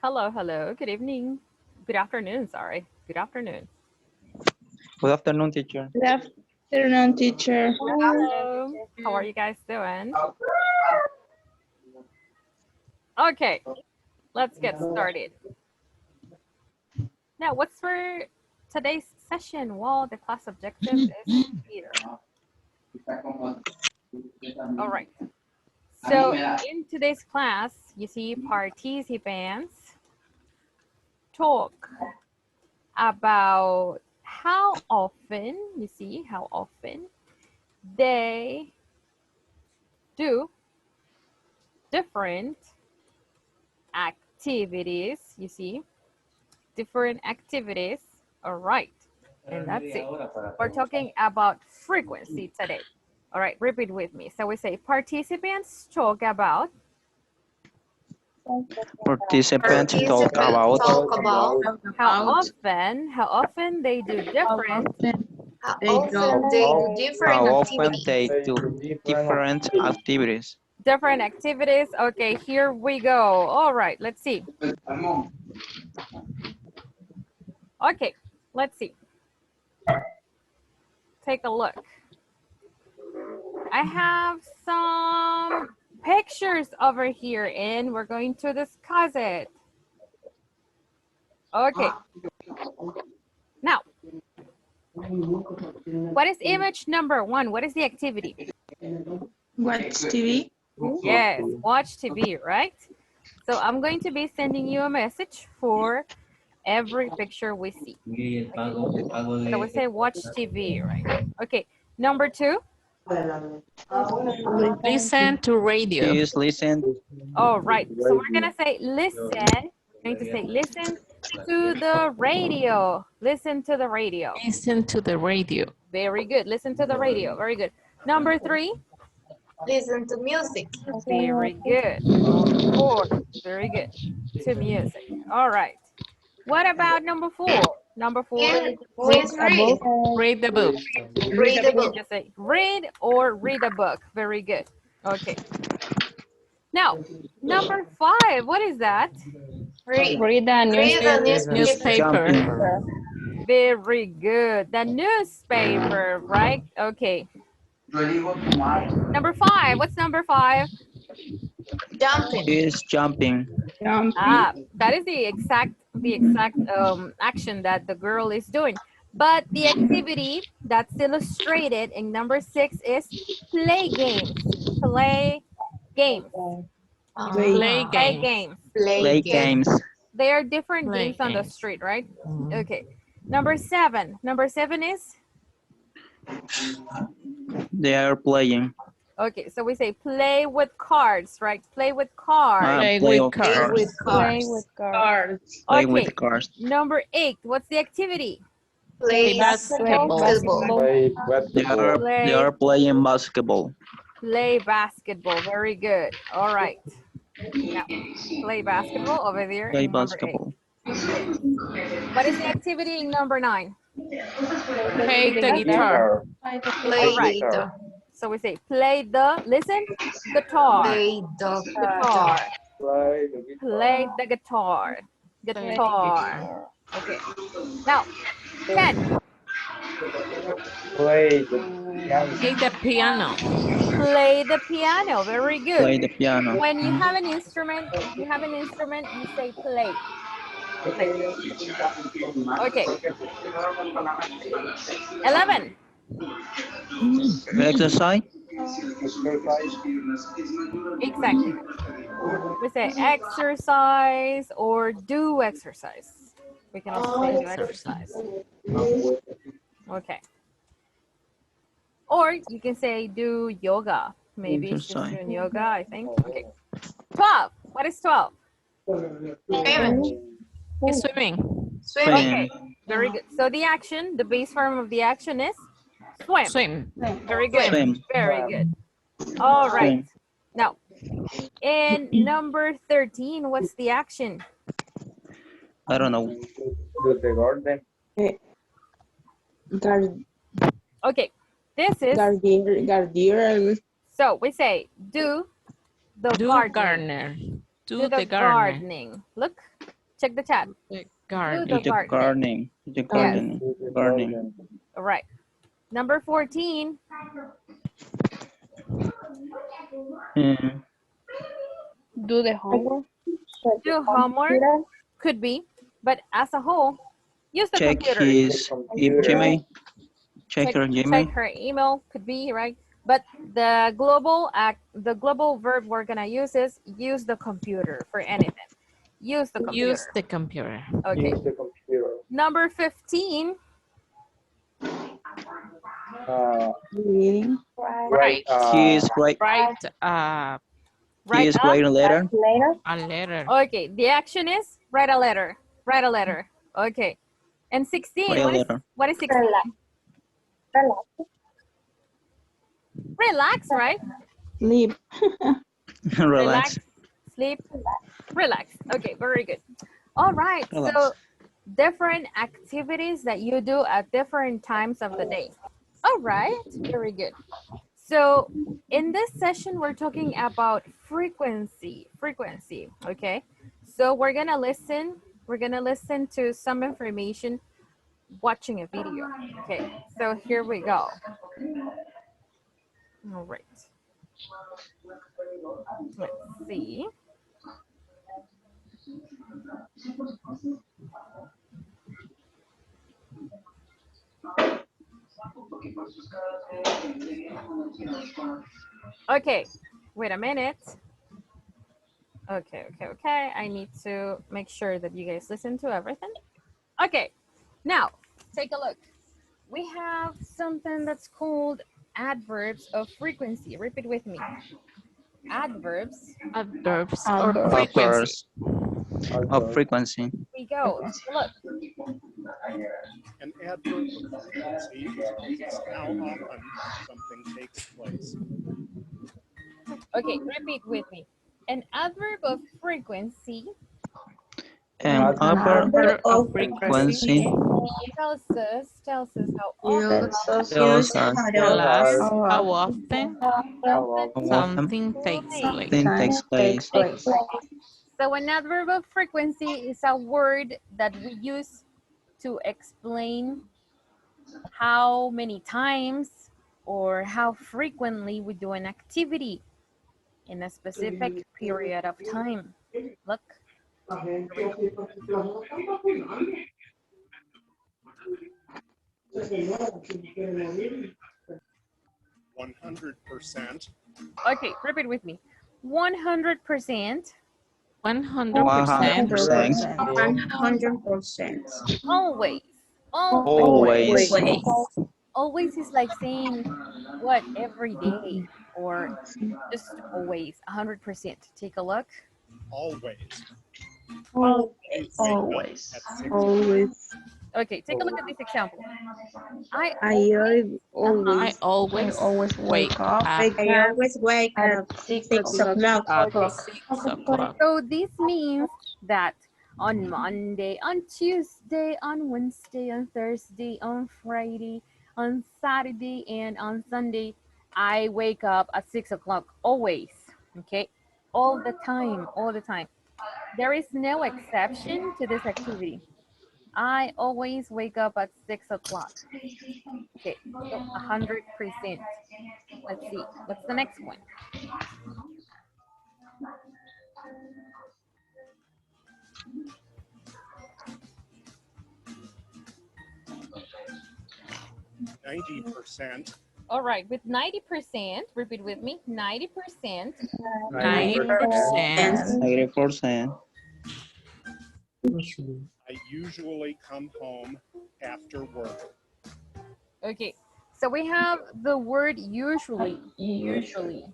Hello, hello. Good evening. Good afternoon, sorry. Good afternoon. Good afternoon, teacher. Good afternoon, teacher. Hello. How are you guys doing? Okay, let's get started. Now, what's for today's session? Well, the class objective is here. All right. So in today's class, you see participants talk about how often, you see, how often they do different activities, you see, different activities. All right, and that's it. We're talking about frequency today. All right, repeat with me. So we say participants talk about Participants talk about how often they do different How often they do different how often activities. they do different activities. different activities. Okay, here we go. All right, let's see. Okay, let's see. Take a look. I have some pictures over here and we're going to discuss it. Okay. Now, what is image number 1? What is the activity? Watch TV. Yes, watch TV, right? So I'm going to be sending you a message for every picture we see. So we say watch TV, right? Okay, number 2. Listen to radio. Please listen. Oh, right. So we're going to say listen. We're going to say listen to the radio. Listen to the radio. Listen to the radio. Very good. Listen to the radio. Very good. Number 3. Listen to music. Very good. 4. Very good. To music. All right. What about number 4? Number 4. And please read. Read the book. Read the book. Just say read or read a book. Very good. Okay. Now, number 5. What is that? Read the the newspaper. Newspaper. Very good. The newspaper, right? Okay. Number 5. What's number 5? Jumping. Is jumping. That is the exact action that the girl is doing. But the activity that's illustrated in number 6 is play games. Play games. Play Play game. games. Play games. They are different Play games on the games. street, right? Mhm. Okay. Number 7. Number 7 is? They are playing. Okay, so we say play with cards, right? Play with cards. Play Play with of Play cars. with cars. Play Okay, with cars. number 8. What's the activity? Play Basketball. basketball. They are playing basketball. Play basketball. Very good. All right. Now, play basketball over there. Play in number 8. basketball. What is the activity in number 9? Play the guitar. Play All right. guitar. So we say play the, listen, guitar. Play the Guitar. guitar. Play the guitar. Guitar. Okay. Now, 10. Play the piano. Play the piano. Very good. Play the piano. When you have an instrument, you say play. Play. Okay. 11. Exercise. Exactly. We say exercise or do exercise. We can also say do exercise. Okay. Or you can say do yoga. Maybe it's just Exercise. doing yoga, I think. Okay. 12. What is 12? Swimming. Swimming. Swimming. Okay. Very good. So the action, the base form of the action is swim. Swim. Very good. Swim. Very good. All right. Swim. Now, in number 13, what's the action? I don't know. Okay. This is, Gardener. so we say do the Do gardening. gardener. Do the gardening. gardening. Look, check the chat. The Do garden. the Do the gardening. gardening. The Yes. gardening. Gardening. All right. Number 14. Mm, Do the homework. Do homework. Could be. But as a whole, use the check computer. his Gmail. Check her check Gmail. her email. Could be, right? But the global verb we're gonna use is use the computer for anything. Use the computer. Use the computer. Okay. Use the computer. Number 15. Reading. Right. He is write. Write He Write is a. writing a letter. a letter. Okay. The action is write a letter. Write a letter. Okay. And 16. Write a letter. What is 16? Relax, right? Sleep. Relax. Sleep. Relax. Okay, very good. All right. Relax. So different activities that you do at different times of the day. All right. Very good. So in this session, we're talking about frequency. Frequency. Okay. So we're gonna listen to some information watching a video. Okay. So here we go. All right. Let's see. Okay, wait a minute. Okay. I need to make sure that you guys listen to everything. Okay, now take a look. We have something that's called adverbs of frequency. Repeat with me. Adverbs. Adverbs Adverbs. or frequency. Of frequency. Here we go. Look. An adverb of frequency is how often something takes place. Okay, repeat with me. An adverb of frequency And upper Adverb of frequency tells us how tells Tell us us how often often something takes place. thing takes place. So an adverb of frequency is a word that we use to explain how many times or how frequently we do an activity in a specific period of time. Look. 100%, Okay, repeat with me. 100%, 100%. 100%. always. Always. Always is like saying what, every day or just always, 100%. Take a lock. always. Always. At 6 Always. Okay, take a look at this example. I I I always wake up. up I always wake up at 6 o'clock. at 6 o'clock. So this means that on Monday, on Tuesday, on Wednesday, on Thursday, on Friday, on Saturday, and on Sunday, I wake up at 6 o'clock always. Okay, all the time, all the time. There is no exception to this activity. I always wake up at 6 o'clock. Okay, so 100%. Let's see, what's the next one?90%, All right, with 90%, repeat with me, 90%. 90%. 80%. I usually come home after work. Okay, so we have the word usually. Usually.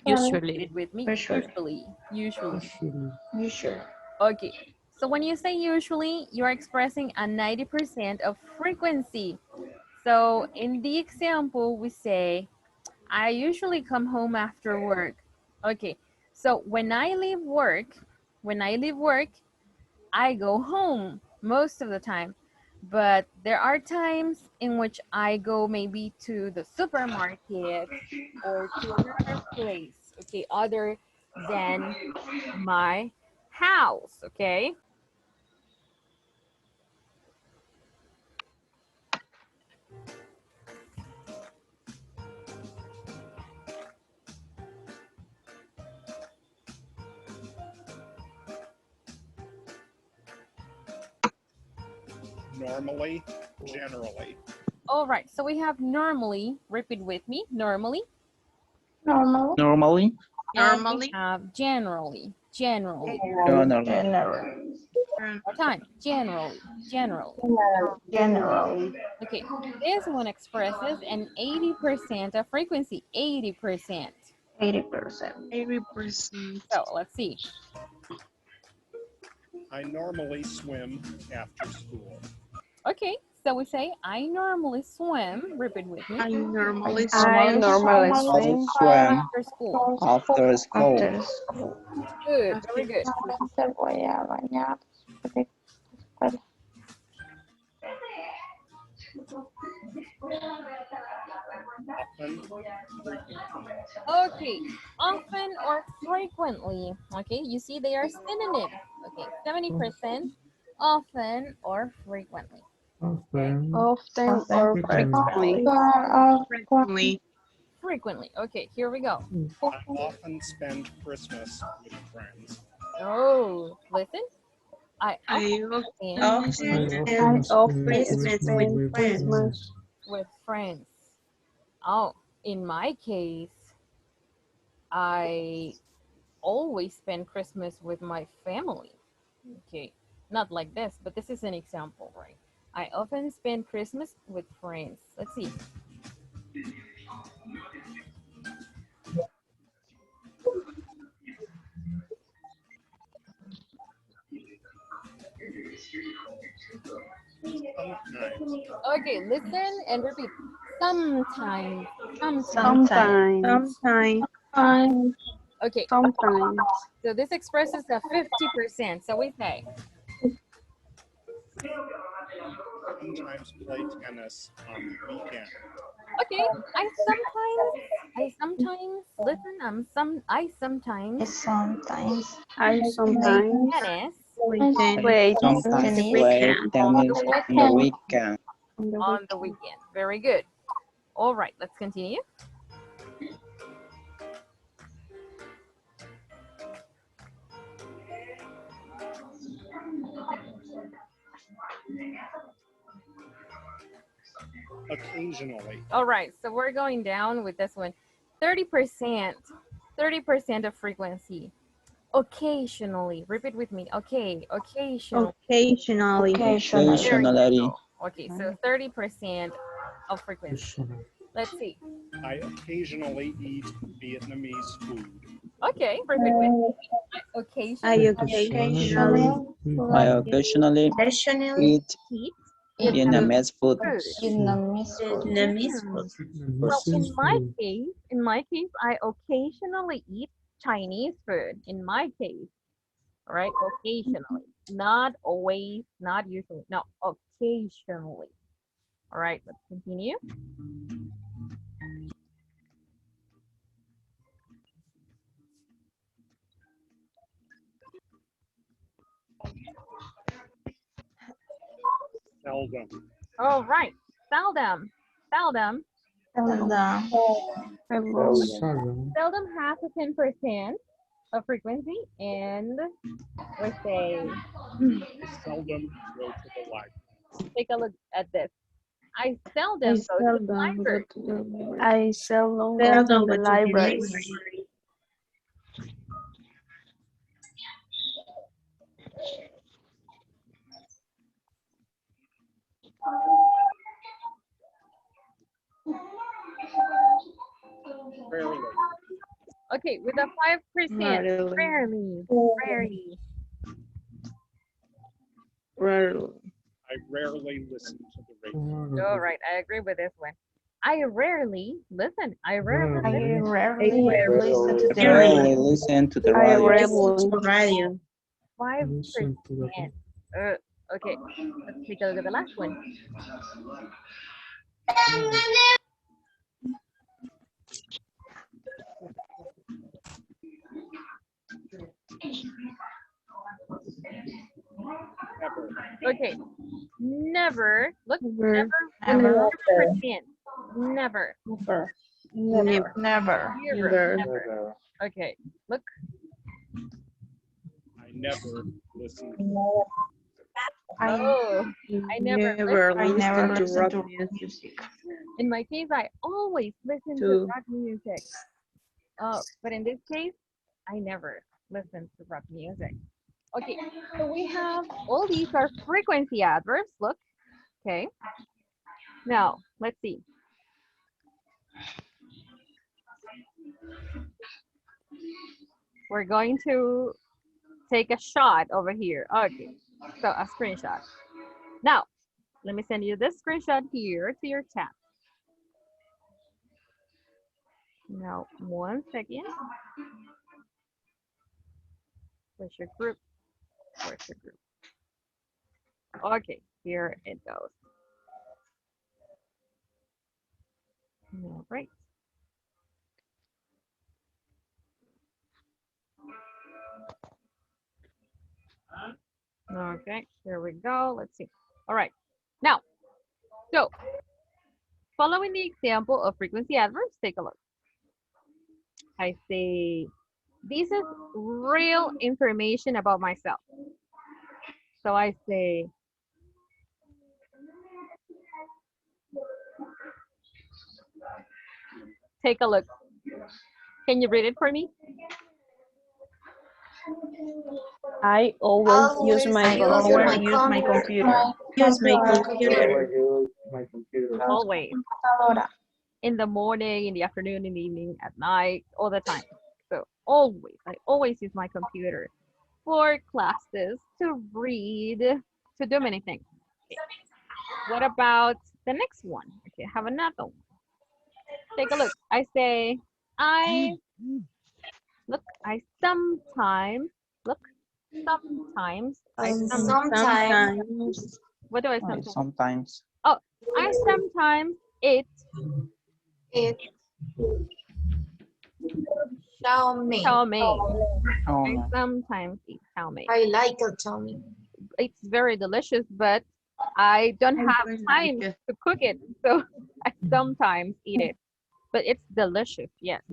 Usually. Repeat with me, Usually. usually. Okay, so when you say usually, you're expressing a 90% of frequency. So in the example, we say, I usually come home after work. Okay, so when I leave work, I go home most of the time. But there are times in which I go maybe to the supermarket or to another place, okay, other than my house, okay? Normally, generally. All right, so we have normally, repeat with me, normally. Normal. Normally. And we have generally. Generally. More time, generally. Okay, this one expresses an 80% of frequency, 80%. 80%. So let's see. I normally swim after school. Okay, so we say, I normally swim, repeat with me, I normally Swim after school. after school. Good, very good. Often, Okay, often or frequently. Okay, you see they are synonyms. Okay, 70% often or frequently. Often or frequently. frequently. Frequently. Okay, here we go. I often spend Christmas with friends. Oh, listen. I I often often Often Christmas with friends. with friends. Oh, in my case, I always spend Christmas with my family. Okay, not like this, but this is an example, right? I often spend Christmas with friends. Let's see. Sometimes, Okay, listen and repeat. Sometimes. Sometimes. Okay, so this expresses a 50%. So we say, sometimes play tennis on the weekend. okay, I sometimes listen. I sometimes play tennis Play Sometimes tennis. play tennis on the weekend. on the weekend. Very good. All right, let's continue. Occasionally, All right, so we're going down with this one. 30%, 30% of frequency. Occasionally, repeat with me. Okay, occasionally. Occasionally. Very Occasionally. good. Okay, so 30% of frequency. Let's see. I occasionally eat Vietnamese food. Okay, repeat with me. I Occasionally occasionally I occasionally eat eat Vietnamese food. Vietnamese food. Well, Vietnamese in my case, I occasionally eat Chinese food. In my case, all right, occasionally, not always, not usually, no, occasionally. All right, let's continue. Seldom, All right, seldom, seldom, Seldom. seldom has a 10% of frequency, and we say, I seldom go to the library. take a look at this. I seldom go to the library. I seldom go to the library. Rarely, Okay, with a 5%, rarely, rarely. I rarely listen to the radio. All right, I agree with this one. I rarely listen. I rarely Rarely. listen. I rarely listen to the radio. 5%. Listen to the Okay, let's take a look at the last one. Okay. Never. Look. Never. Never. 100%. Never. Never. Never. Never. Okay. Look. I never listen. Oh, I never Listen listen to rock music. in my case, I always listen to rock music. Oh, but in this case, I never listen to rock music. Okay, so we have all these are frequency adverbs. Look, okay. Now let's see. We're going to take a shot over here. Okay, so a screenshot. Now, let me send you this screenshot here to your chat. Now, 1 second. Where's your group? Where's your group? Okay, here it goes. All right. Okay, here we go. Let's see. All right. Now, so following the example of frequency adverbs, take a look. I say, this is real information about myself. So I say, take a look. Can you read it for me? I always use my computer. Always. In the morning, in the afternoon, in the evening, at night, all the time. So always, I always use my computer for classes, to read, to do many things. Okay. What about the next one? Okay, I have another one. Take a look. I say, I sometimes, sometimes. What do I sometimes? Sometimes. Oh, I sometimes eat Chow mein. chow mein. Oh, I no. sometimes eat chow mein. I like a chow mein. It's very delicious, but I don't have time to cook it, so I sometimes eat it. But it's delicious, yes.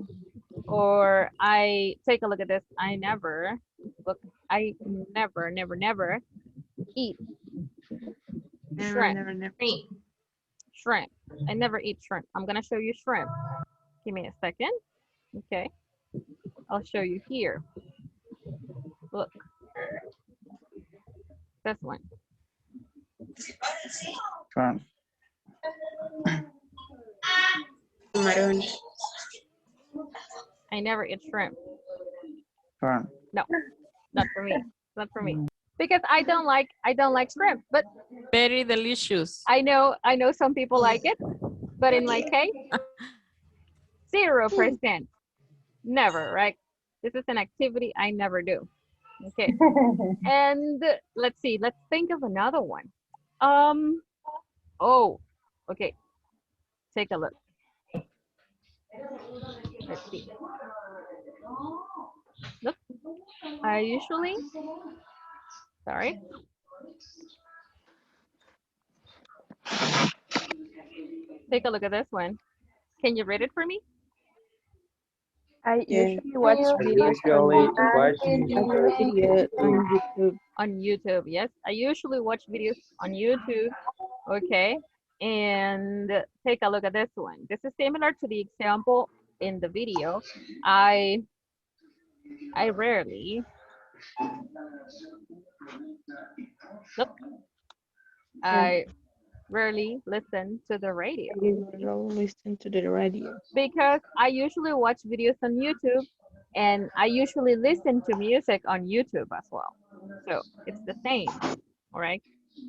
Or I take a look at this. I never eat shrimp. Shrimp. I never eat shrimp. I'm gonna show you shrimp. Give me a second. Okay. I'll show you here. Look. This one. Shrimp. I never eat shrimp. Shrimp. No, not for me. Not for me. Because I don't like shrimp, but Very delicious. I know some people like it, but in my case, 0%. Never, right? This is an activity I never do. Okay. And let's see, let's think of another one. Oh, okay. Take a look. Let's see. Look, I usually, sorry. Take a look at this one. Can you read it for me? I usually watch videos on YouTube. Yes, I usually watch videos on YouTube. Okay, and take a look at this one. This is similar to the example in the video. I rarely look. I rarely listen to the radio. Because I usually watch videos on YouTube, and I usually listen to music on YouTube as well. So it's the same, all right?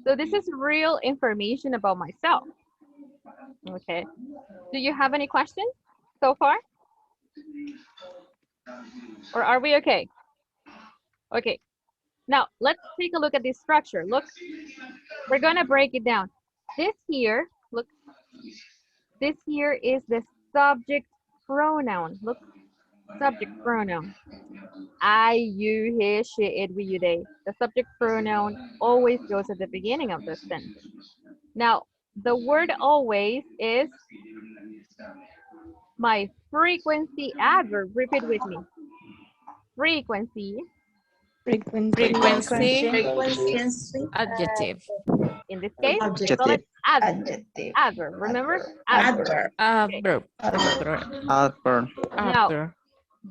So this is real information about myself. Okay. Do you have any questions so far? Or are we okay? Okay. Now let's take a look at this structure. Look, we're gonna break it down. This here, look, this here is the subject pronoun. Look, Subject pronoun. I, you, he, she, it, we, you, they. The subject pronoun always goes at the beginning of the sentence. Now, the word always is my frequency adverb. Repeat with me. Frequency. Frequency, Frequency. adjective. In this case, we Adjective. call it adverb. Adjective. Adverb. Remember? Adverb. Adverb. Adverb. Adverb. Now, Adverb.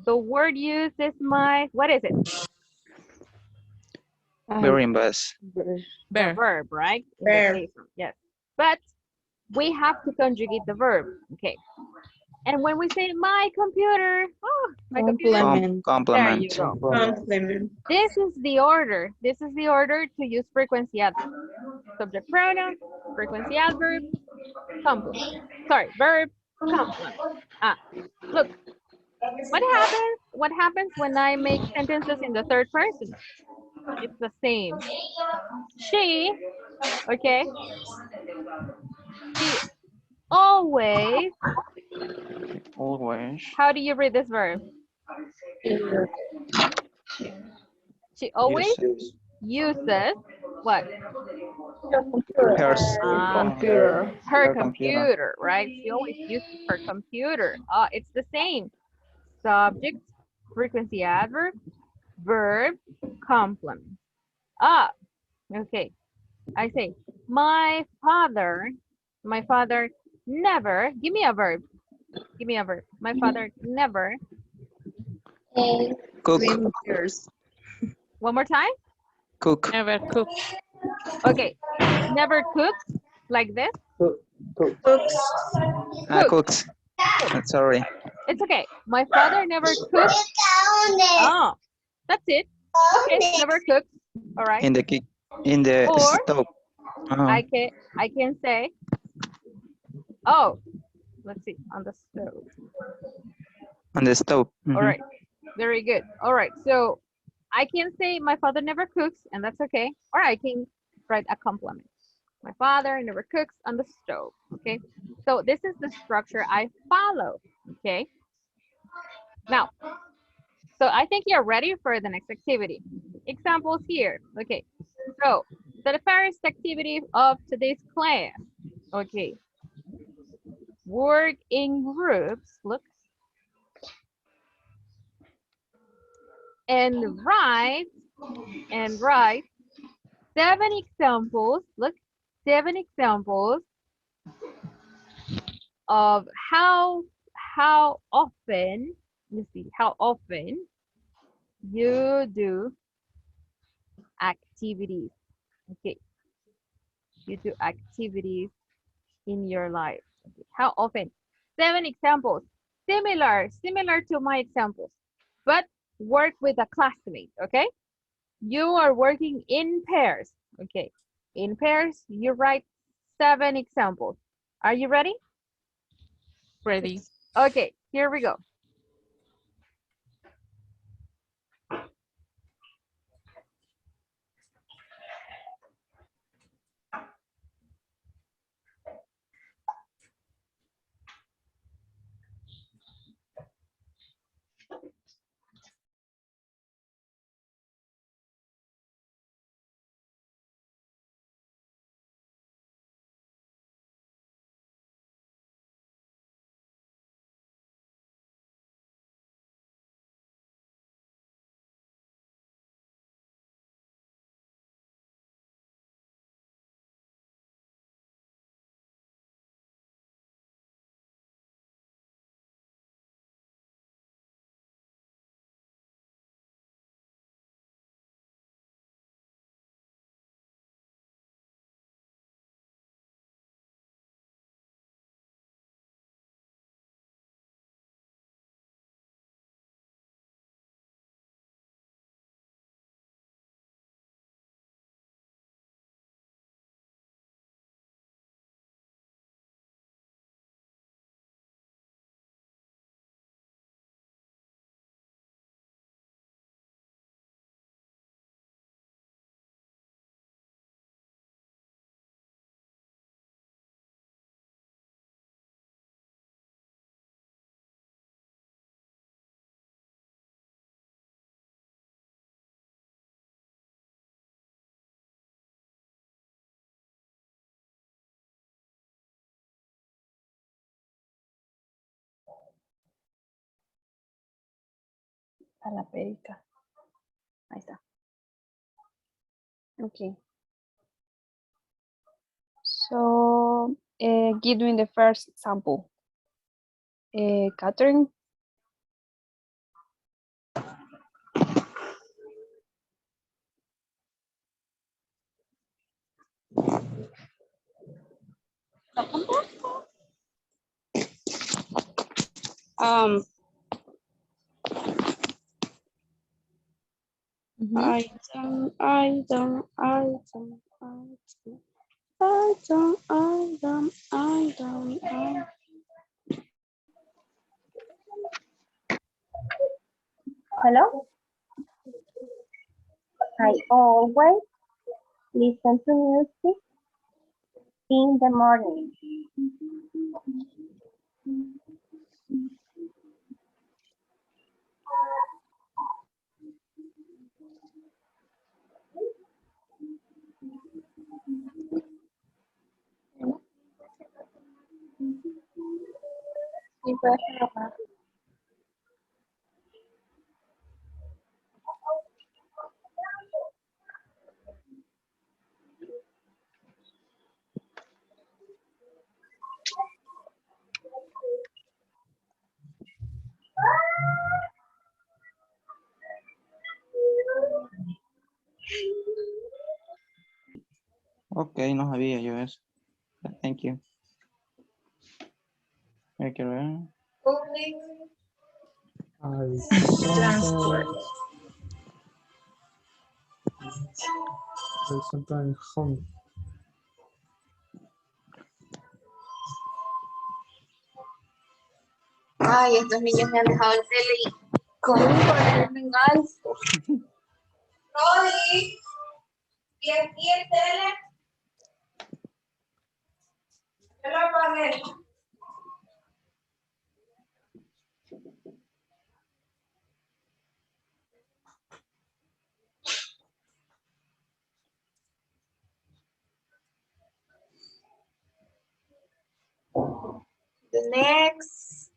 the word used is my, what is it? Very best. The Verb. verb, right? In the Verb. case of- yes. But we have to conjugate the verb. Okay. And when we say my computer, oh, my computer. There you Complement. go. Complement. This is the order. This is the order to use frequency adverb. Subject pronoun, frequency adverb, complement. Sorry, verb, complement. Ah, look. What happens when I make sentences in the third person? It's the same. She, okay, she always, Always. how do you read this verb? She always Uses. uses what? Hers. Computer. Her Her computer. computer, right? She always uses her computer. It's the same. Subject, frequency adverb, verb, complement. Okay. I say, my father never, give me a verb. Give me a verb. My father never, Cook. one more time. Cook. Never cook. Okay. Never cooked like this. Cooks. Cooks. Sorry. It's okay. My father never cooked. Oh, that's it. Okay, never cooked. All right. In the Or stove. I can say, oh, let's see, on the stove. On the stove. All right. Very good. All right. So I can say my father never cooks, and that's okay. Or I can write a complement. My father never cooks on the stove. Okay. So this is the structure I follow. Okay. Now, so I think you're ready for the next activity. Examples here. Okay. So the first activity of today's class. Okay. Work in groups. Look. And write 7 examples. Look, 7 examples of how often, let's see, how often you do activities. Okay, you do activities in your life. Okay. How often? 7 examples, similar to my examples, but work with a classmate. Okay, you are working in pairs. Okay, in pairs, you write 7 examples. Are you ready? Ready. Okay, here we go. A la perica. Ahí está. Okay. So, give me the first example. Catherine. Um, Mhm. I don't, I don't, I don't, I don't, I don't, I don't, I don't, I. Hello? I always listen to music in the morning. Ok, no sabía yo eso. Thank you. Hay que ver. Public I transport. sometimes home. Ay, estos niños me han dejado el tele y con un cuaderno en alto. Rodi, ¿y aquí el tele? Yo lo apagué. The next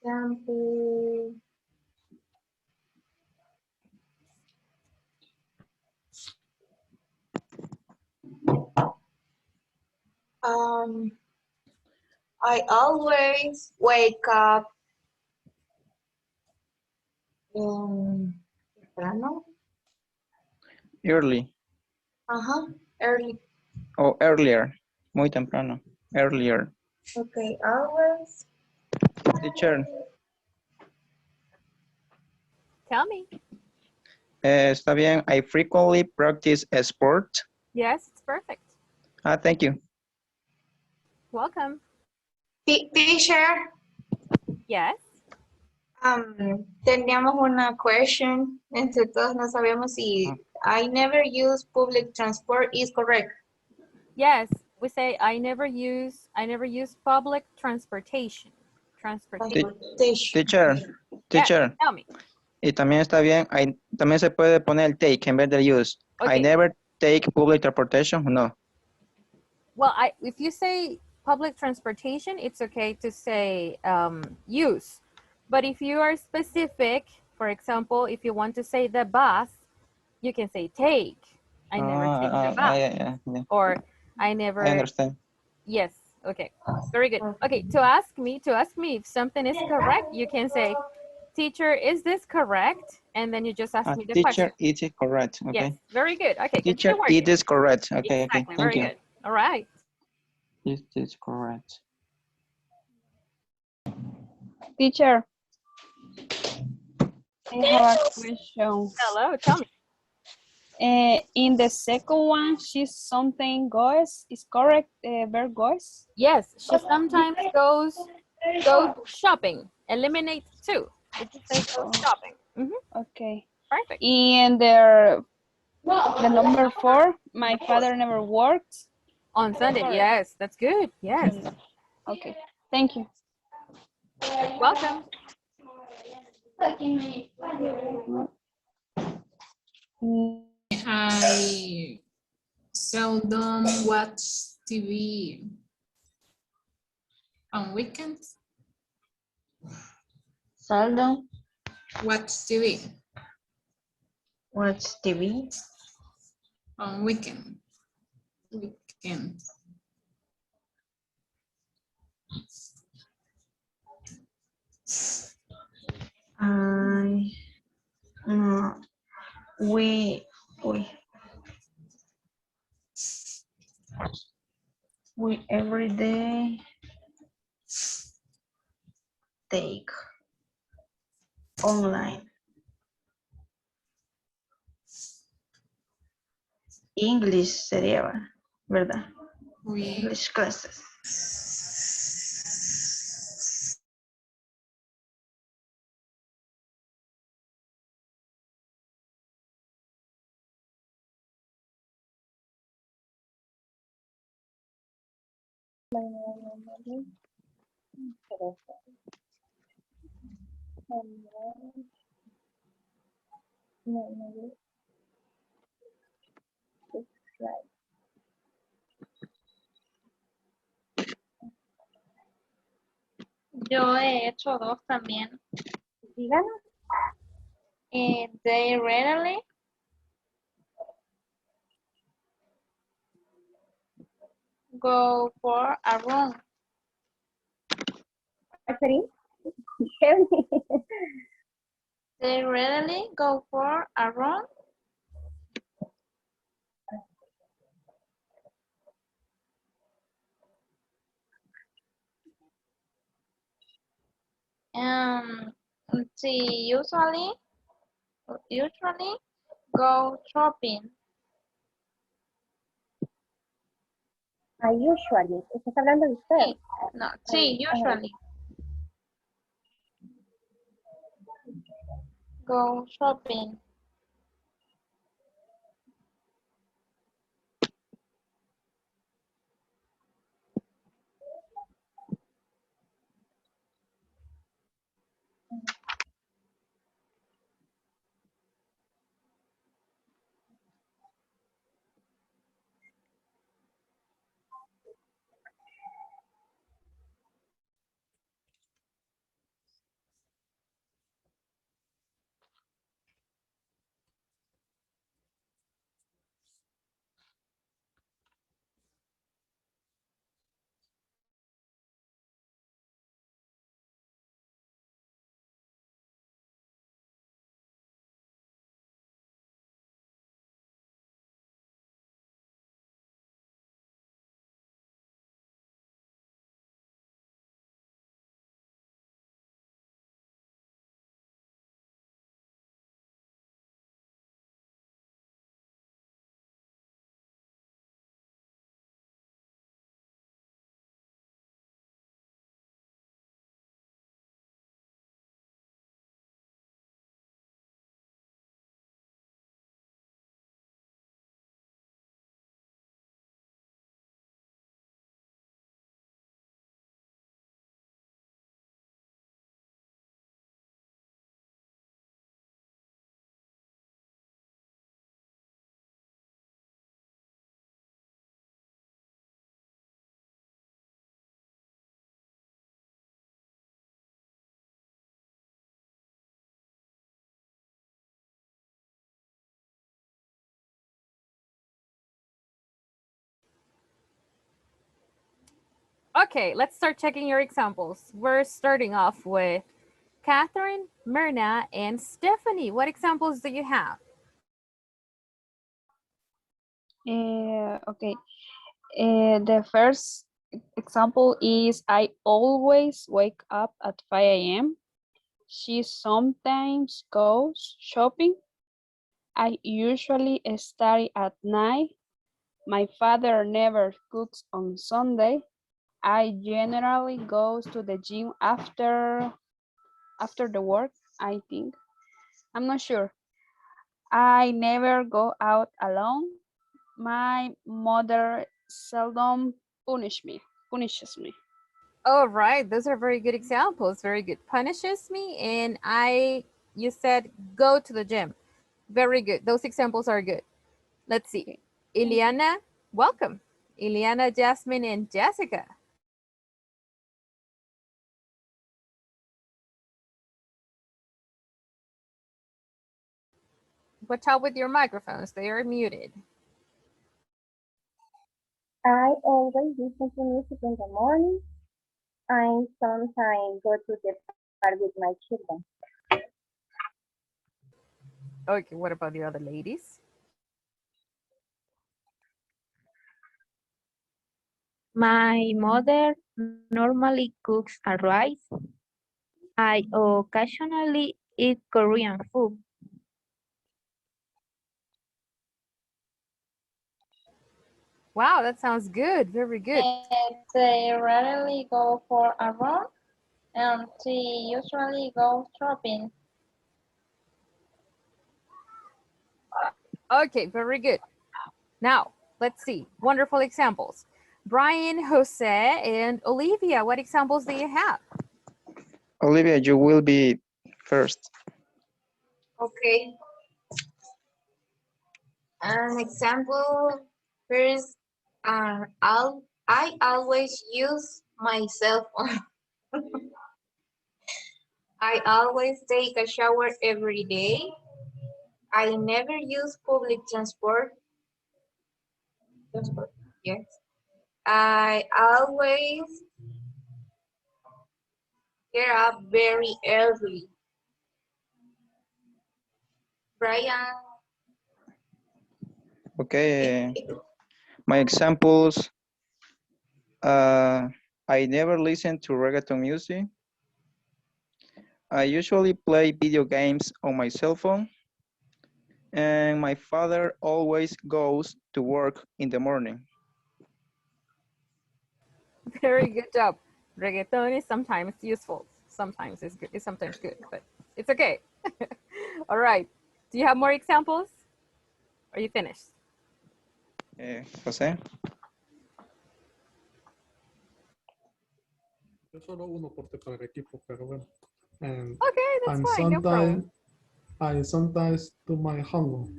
example. I always wake up temprano. Early. Early. O earlier. Muy temprano. Earlier. Okay, always. Teacher. Tell me. Está bien. I frequently practice a sport. Yes, it's perfect. Thank you. Welcome. Teacher, Yes. teníamos una question. Entre todos no sabemos si I never use public transport is correct. Yes, we say I never use public transportation. Teacher. Yes, Teacher. tell me. Y también está bien. También se puede poner el take en vez de use. Okay. I never take public transportation. No. Well, if you say public transportation, it's okay to say use. But if you are specific, for example, if you want to say the bus, you can say take. I never take the bus. Yeah. Or I never. I understand. Yes. Okay. Very good. Okay. To ask me if something is correct, you can say, teacher, is this correct? And then you just ask me the question. Teacher, it is correct. Okay. Yes. Very good. Okay. Teacher, it is correct. Okay. Exactly. Okay. Very Thank you. good. All right. It is correct. Teacher. I have a question. Hello. Tell me. In the second one, she's something goes. Is correct? Verb goes. Yes, she sometimes goes shopping. Eliminate two. We just say go shopping. Okay. Perfect. And the number 4, my father never worked. On Sunday. Yes, that's good. Yes. Okay. Thank you. Welcome. I seldom watch TV. On weekends, Seldom. watch TV. Watch TV. On weekend. Weekend. I we every day take online English sería, ¿verdad? We English classes. Yo he hecho dos también. Díganos. They rarely go for a run. Referee. They rarely go for a run. She usually go shopping. I usually. ¿Estás hablando de usted? Sí, no, sí, usually go shopping. Okay, let's start checking your examples. We're starting off with Catherine, Myrna, and Stephanie. What examples do you have? Okay. The first example is I always wake up at 5 a.m. She sometimes goes shopping. I usually study at night. My father never cooks on Sunday. I generally go to the gym after the work, I think. I'm not sure. I never go out alone. My mother seldom punishes me. All right, those are very good examples. Very good. Punishes me, and you said go to the gym. Very good. Those examples are good. Let's see. Okay. Ileana, welcome. Ileana, Jasmine, and Jessica. Watch out with your microphones. They are muted. I always listen to music in the morning. I sometimes go to the park with my children. Okay, what about the other ladies? My mother normally cooks a rice. I occasionally eat Korean food. Wow, that sounds good. Very good. And they rarely go for a run, and she usually goes shopping. Okay, very good. Now, let's see. Wonderful examples. Brian, Jose, and Olivia, what examples do you have? Olivia, you will be first. Okay. An example, first, I always use my cell phone. I always take a shower every day. I never use public transport. Yes. I always get up very early. Brian. Okay. My examples. I never listen to reggaeton music. I usually play video games on my cell phone. And my father always goes to work in the morning. Very good job. Reggaeton is sometimes useful. Sometimes it's good. It's sometimes good, but it's okay. All right. Do you have more examples? Are you finished? Jose? Yo solo uno porté para el equipo, pero bueno. And Okay, that's fine. No problem. I sometimes do my homework.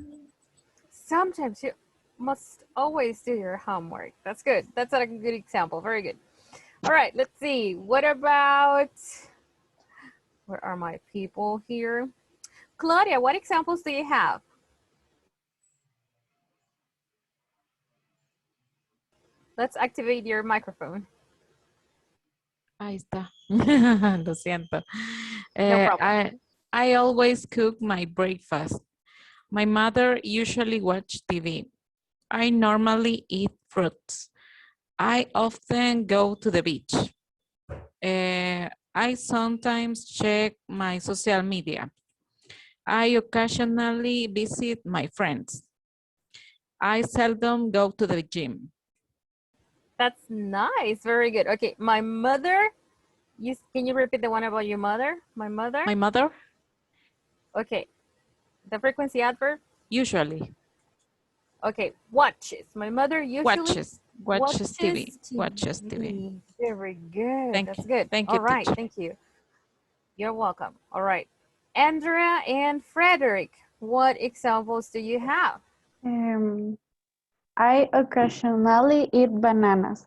Sometimes you must always do your homework. That's good. That's a good example. Very good. All right, let's see. What about, where are my people here? Claudia, what examples do you have? Let's activate your microphone. Ahí está. Lo siento. No problem. I always cook my breakfast. My mother usually watch TV. I normally eat fruits. I often go to the beach. I sometimes check my social media. I occasionally visit my friends. I seldom go to the gym. That's nice. Very good. Okay, my mother. Can you repeat the one about your mother? My mother? My mother? Okay. The frequency adverb? Usually. Okay, watches. My mother usually watches TV. Watches TV. Very good. Thank That's you. good. Thank you, All right, teacher. thank you. You're welcome. All right. Andrea and Frederick, what examples do you have? I occasionally eat bananas.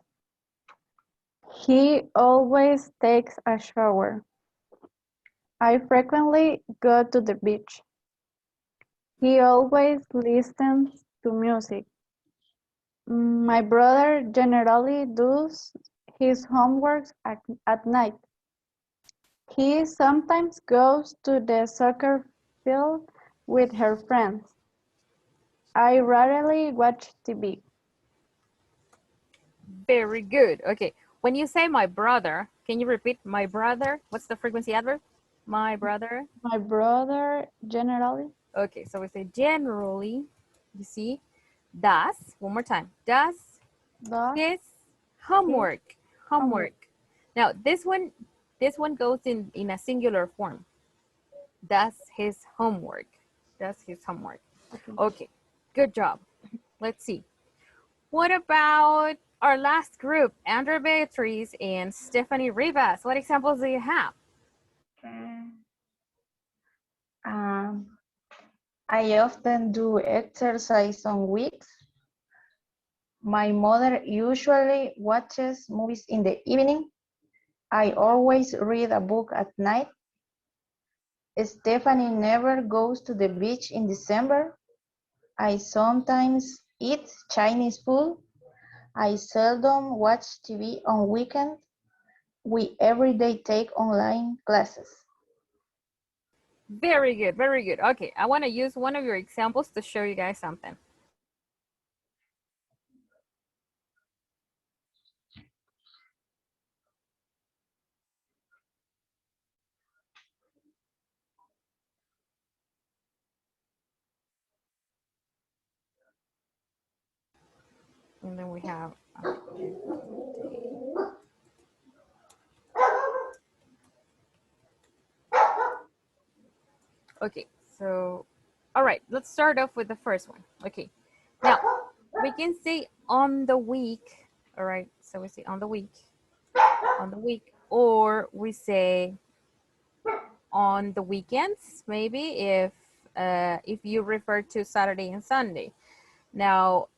He always takes a shower. I frequently go to the beach. He always listens to music. My brother generally does his homework at night. He sometimes goes to the soccer field with her friends. I rarely watch TV. Very good. Okay. When you say my brother, can you repeat my brother? What's the frequency adverb? My brother. My brother generally. Okay, so we say generally, you see, does, one more time, does his homework. Now this one goes in a singular form. Does his homework. Does his homework. Okay, good job. Let's see. What about our last group, Andrea Beatriz and Stephanie Rivas? What examples do you have? I often do exercise on weeks. My mother usually watches movies in the evening. I always read a book at night. Stephanie never goes to the beach in December. I sometimes eat Chinese food. I seldom watch TV on weekends. We every day take online classes. Very good, very good. Okay, I want to use one of your examples to show you guys something. And then we have okay, so all right, let's start off with the first one. Okay, now we can say on the week. All right, so we say on the week, or we say on the weekends, maybe if you refer to Saturday and Sunday. Now,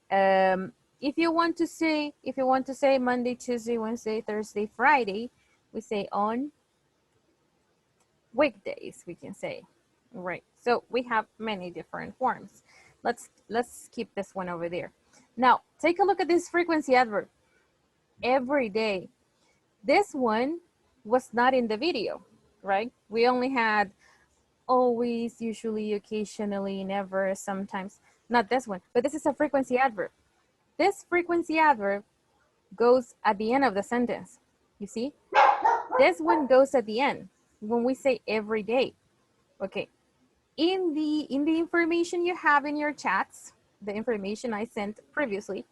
if you want to say Monday, Tuesday, Wednesday, Thursday, Friday, we say on weekdays, we can say. Right. So we have many different forms. Let's keep this one over there. Now, take a look at this frequency adverb. Every day. This one was not in the video, right? We only had always, usually, occasionally, never, sometimes. Not this one, but this is a frequency adverb. This frequency adverb goes at the end of the sentence. You see? This one goes at the end when we say every day. Okay. In the information you have in your chats, the information I sent previously,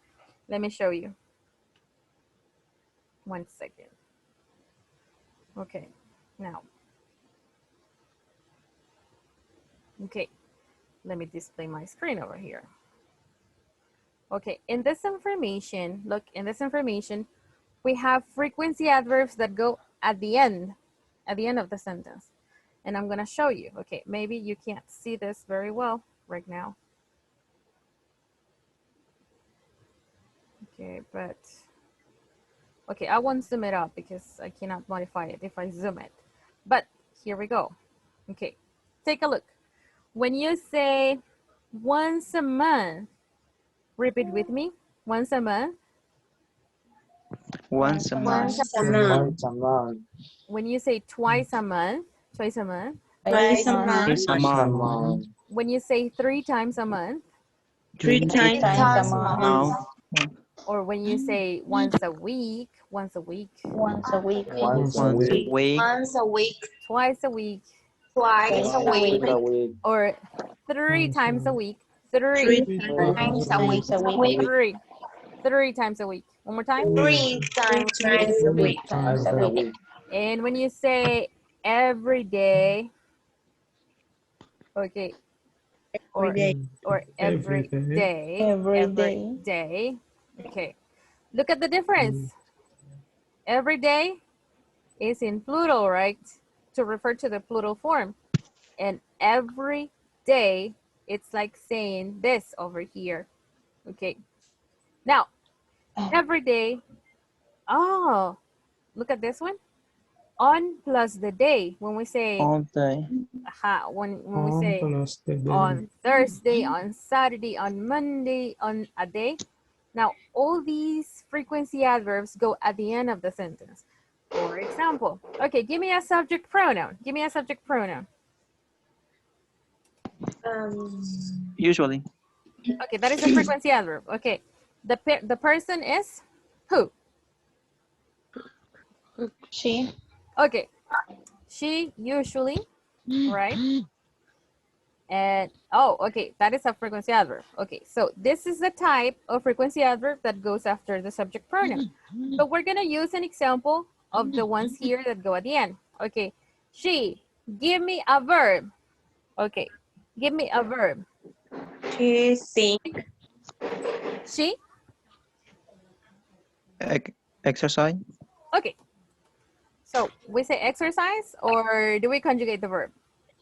let me show you. 1 second. Okay. Now. Okay. Let me display my screen over here. Okay, in this information, look, in this information, we have frequency adverbs that go at the end of the sentence. And I'm gonna show you. Okay, maybe you can't see this very well right now. Okay, but, okay, I won't zoom it up because I cannot modify it if I zoom it. But here we go. Okay, take a look. When you say once a month, repeat with me, once a month. Once a month. Once a month. When you say twice a month, Twice a Twice a month. month. when you say 3 times a month, Three times a month. Now. or when you say once a week, Once a week. Once a week. Once a week, twice a week, twice a week, or 3 times a week, Three times a week, three times a week. One more time. 3 times a week. And when you say every day, okay, or every day, okay. Look at the difference. Every day is in plural, right? To refer to the plural form. And every day, it's like saying this over here. Okay. Now, every day, oh, look at this one. On plus the day. When we say All day. when we say on Thursday, on Saturday, on Monday, on a day. Now, all these frequency adverbs go at the end of the sentence. For example, okay, give me a subject pronoun. Give me a subject pronoun. Usually. Okay, that is a frequency adverb. Okay, the person is who? She. Okay, she usually, right? And oh, okay, that is a frequency adverb. Okay, so this is the type of frequency adverb that goes after the subject pronoun. But we're gonna use an example of the ones here that go at the end. Okay, she, give me a verb. Okay, give me a verb. She. She? Exercise. Okay. So we say exercise, or do we conjugate the verb?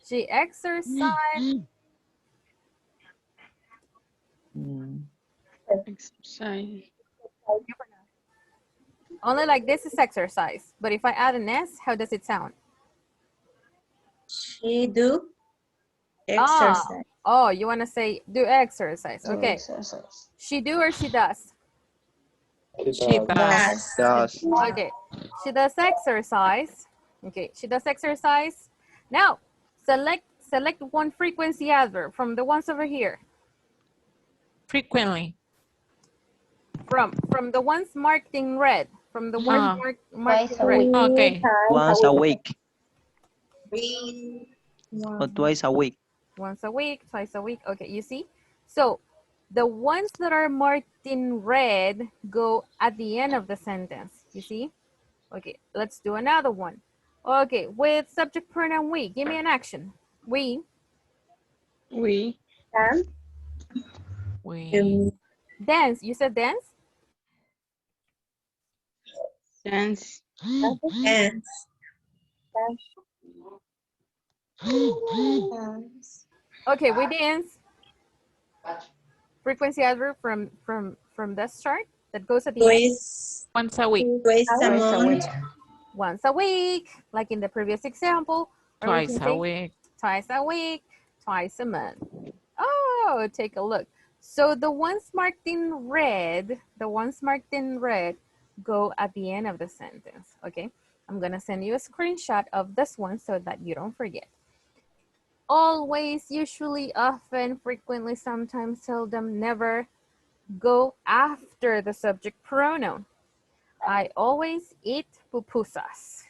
She exercised. Exercise. Only like this is exercise. But if I add an S, how does it sound? She do Ah, exercise. oh, you want to say do exercise. Do Okay. exercise. She do or she does? She does. Does. Okay. She does exercise. Okay. She does exercise. Now, select one frequency adverb from the ones over here. Frequently. From the ones marked in red. From the ones Ah. marked Twice in a red. week. Okay. Once a week One. or twice a week. Once a week, twice a week. Okay, you see? So the ones that are marked in red go at the end of the sentence. You see? Okay, let's do another one. Okay, with subject pronoun we. Give me an action. We. We Dance. We Dance. You said dance? dance. Dance. Okay, we dance. Frequency adverb from this chart that goes at the end. Twice, once a week. twice a Twice a week. month. Once a week, like in the previous example. Or we Twice can a say week. twice a week, twice a month. Oh, take a look. So the ones marked in red, go at the end of the sentence, okay? I'm gonna send you a screenshot of this one so that you don't forget. Always, usually, often, frequently, sometimes, seldom, never go after the subject pronoun. I always eat pupusas.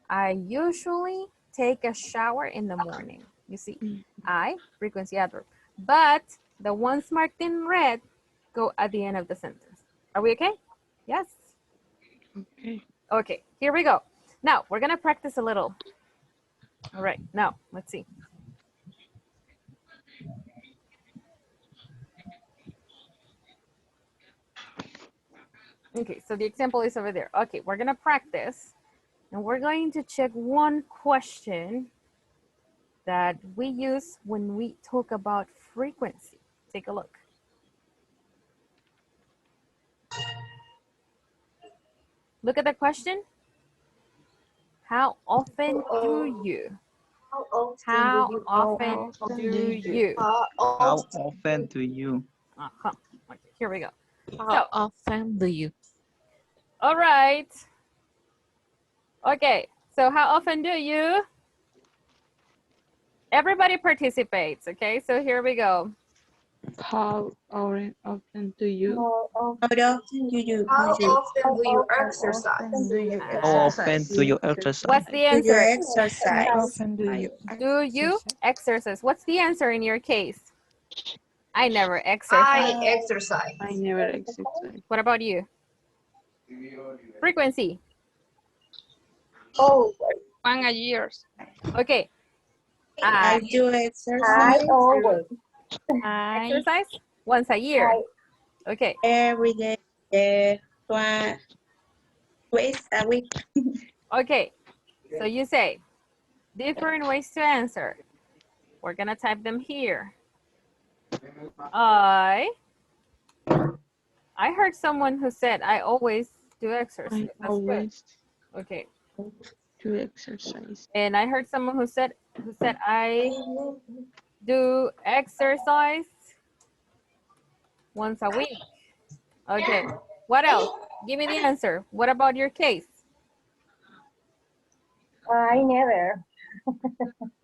I usually take a shower in the morning. You see, I, frequency adverb. But the ones marked in red go at the end of the sentence. Are we okay? Yes. Okay. Okay, here we go. Now, we're gonna practice a little. All right, now, let's see. Okay, so the example is over there. Okay, we're gonna practice and we're going to check one question that we use when we talk about frequency. Take a look. Look at the question. How often do you? How often do you? How often do you? Uh-huh. Okay, here we go. How often do you? All right. Okay, so how often do you? Everybody participates, okay? So here we go. How often do you? How often do you? How often do you exercise? What's the Do you answer? exercise? Do you exercise? What's the answer in your case? I never exercise. I never exercise. What about you? Frequency. Oh, One a year. Okay. I do I exercise always. Exercise once a year. Okay. every day, twice a week. Okay. So you say different ways to answer. We're gonna type them here. I heard someone who said I always do exercise. I That's good. always Okay. do exercise. And I heard someone who said I do exercise once a week. Okay. What else? Give me the answer. What about your case? I never.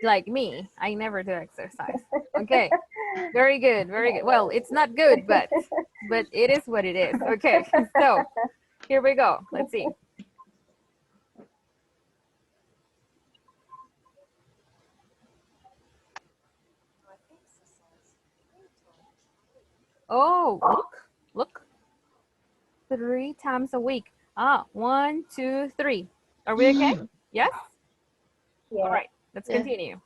Like me, I never do exercise. Okay. Very good. Very good. Well, it's not good, but it is what it is. Okay. So here we go. Let's see. Oh, look. 3 times a week. 1, 2, 3. Are we okay? Yes? Yeah. All right, let's Yeah. continue.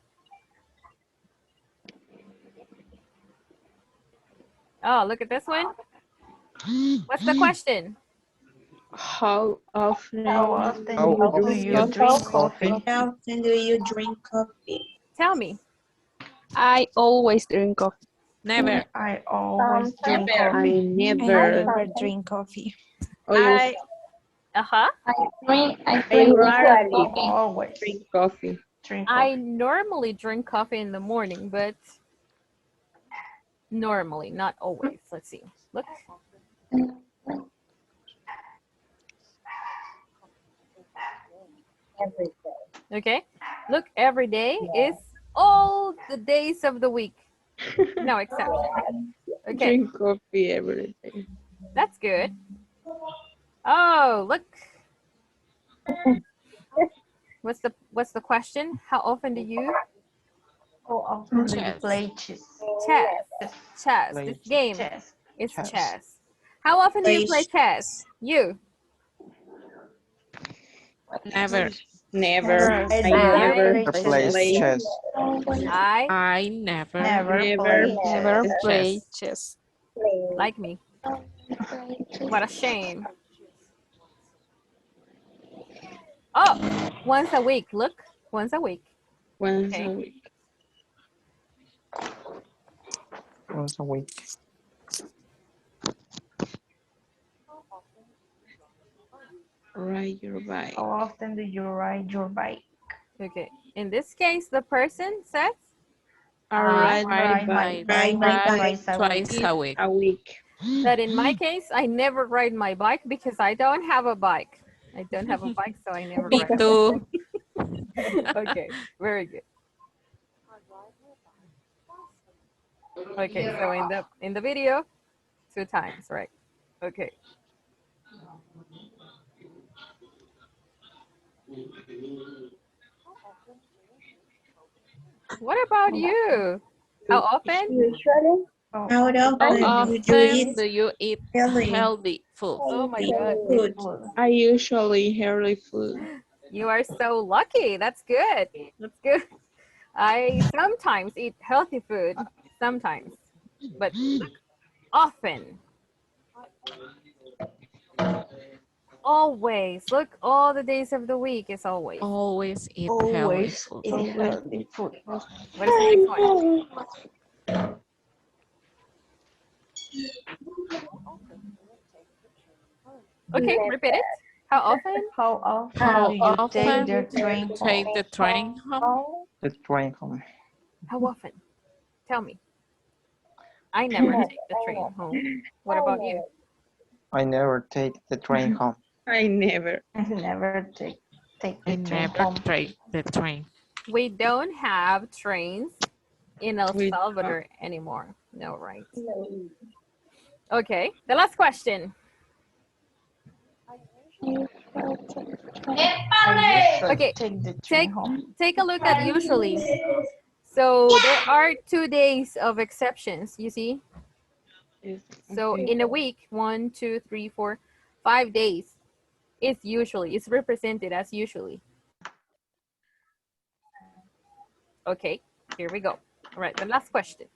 Oh, look at this one. What's the question? How often How do you drink coffee? How often do you drink coffee? Tell me. I always drink coffee. Never. I always drink I coffee. never drink coffee. I Uh-huh. I I drink rarely coffee. Always. drink coffee. Drink I coffee. normally drink coffee in the morning, but normally, not always. Let's see. Look. Every day. Okay. Look, every day is all the days of the week. No exception. Okay, Drink coffee every day. that's good. Oh, look. What's the question? How often do you How often do you Chess. play chess? chess? Chess. Play This game Chess. is chess. chess. How often do you play chess? You. Never. Never. I Never never Plays play. chess. I I never. Never Never. play Never chess. play chess. like me. What a shame. Oh, once a week. Look, once a week. Once Okay. a week. Once a week. Ride your bike. How often do you ride your bike? Okay. In this case, the person says I I ride ride my bike twice Twice a week. a week. that in my case, I never ride my bike because I don't have a bike. I don't have a bike, so I never Me ride. too. Okay, very good. Okay, so in the video, 2 times, right? Okay. What about you? How often? Usually, Oh, How How often do you often eat do you eat healthy healthy food? Oh my eat God. food? I usually healthy food. You are so lucky. That's good. That's good. I sometimes eat healthy food, sometimes, but look, often. Always. Look, all the days of the week is always. Always eat healthy always food. eat healthy food. What is the next one? Okay, repeat it. How often? How often How do you often take the do train you take home? the train home? The train home. How often? Tell me. I never take the train home. What about you? I never take the train home. I never. I never take I the train never home. take the train. We don't have trains in El We Salvador anymore. No, right? Okay, the last question. Okay, Take the train home. take a look at usually. So there are 2 days of exceptions, you see? Yes, So okay. in a week, 1, 2, 3, 4, 5 days is usually, it's represented as usually. Okay, here we go. All right, the last question.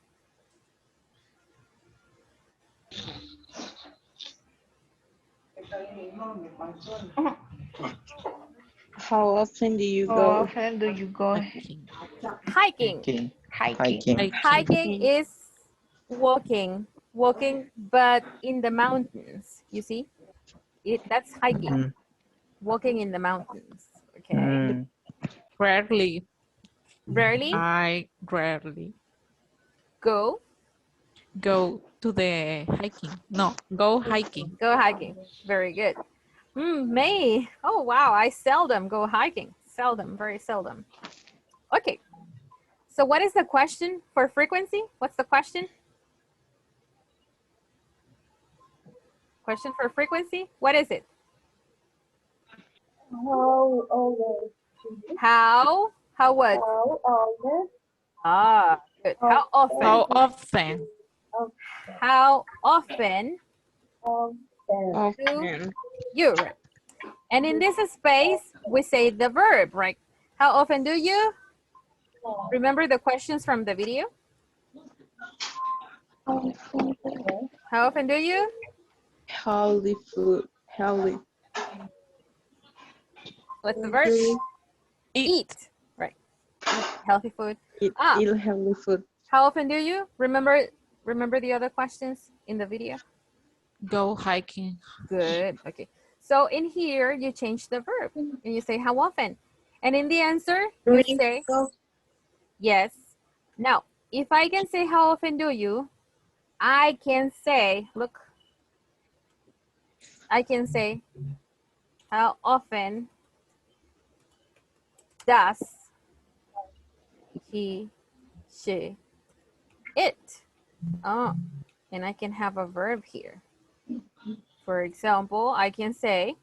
How often do you How go? often do you go Hiking. Hiking. hiking? Hiking is walking, but in the mountains, you see? That's hiking, Mm. walking in the mountains, okay? Mm. Rarely. Rarely I rarely go to the hiking. No, go hiking. hiking. Very good. May. Oh, wow, I seldom go hiking. Seldom, very seldom. Okay, so what is the question for frequency? What's the question? Question for frequency? What is it? how always? How what? How always? Ah, good. How often? How often? How often Often. Often. you, right? And in this space, we say the verb, right? How often do you? Remember the questions from the video? How often do you? Healthy food. Healthy. What's the verb? Eat. Right. Eat healthy food. Eat healthy food. How often do you? Remember the other questions in the video? Go hiking. Good. Okay. So in here, you change the verb and you say how often. And in the answer, you say, yes. Now, if I can say how often do you, I can say, look, I can say how often does he, she, it. Oh, and I can have a verb here. For example, I can say,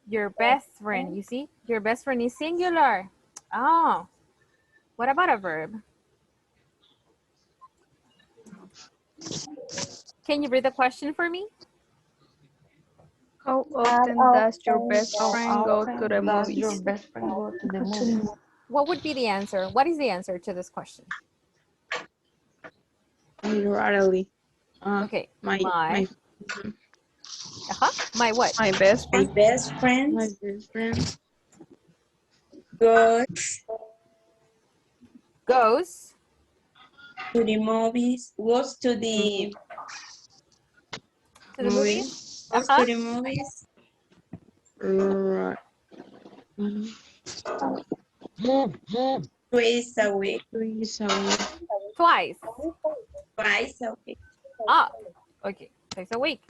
your best friend, you see, your best friend is singular. Oh, what about a verb? Can you read the question for me? How How often does your often best does friend go to the Your movies? best friend go to the movies? What would be the answer? What is the answer to this question? Rarely. Okay, My my what? My best My friend. best friend my best friend goes Goes to the movies. Goes to the to the movies. goes to the movies right. twice a week. Twice. Twice a week. Ah, okay, twice a week.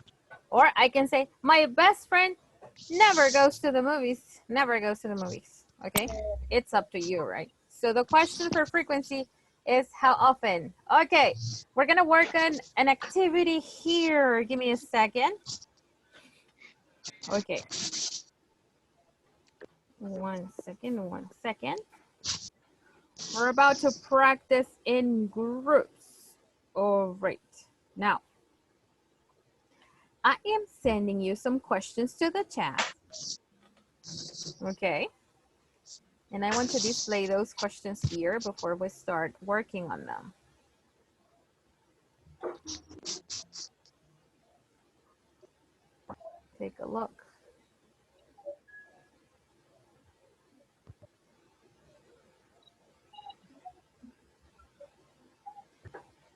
Or I can say, my best friend never goes to the movies. Never goes to the movies. Okay, it's up to you, right? So the question for frequency is how often. Okay, we're gonna work on an activity here. Give me a second. Okay. One second. We're about to practice in groups. All right. Now, I am sending you some questions to the chat. Okay. And I want to display those questions here before we start working on them. Take a look.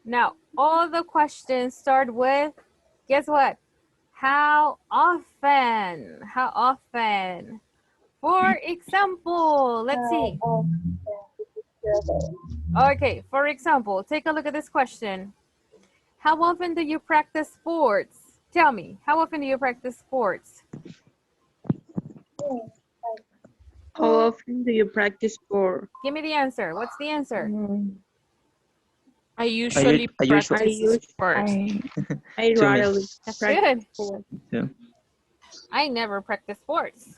Now, all the questions start with, guess what? How often? How often? For example, let's see. Okay, for example, take a look at this question. How often do you practice sports? Tell me, how often do you practice sports? How often do you practice sport? Give me the answer. What's the answer? I usually practice sports. I To me. rarely That's practice good. sport. Yeah. I never practice sports.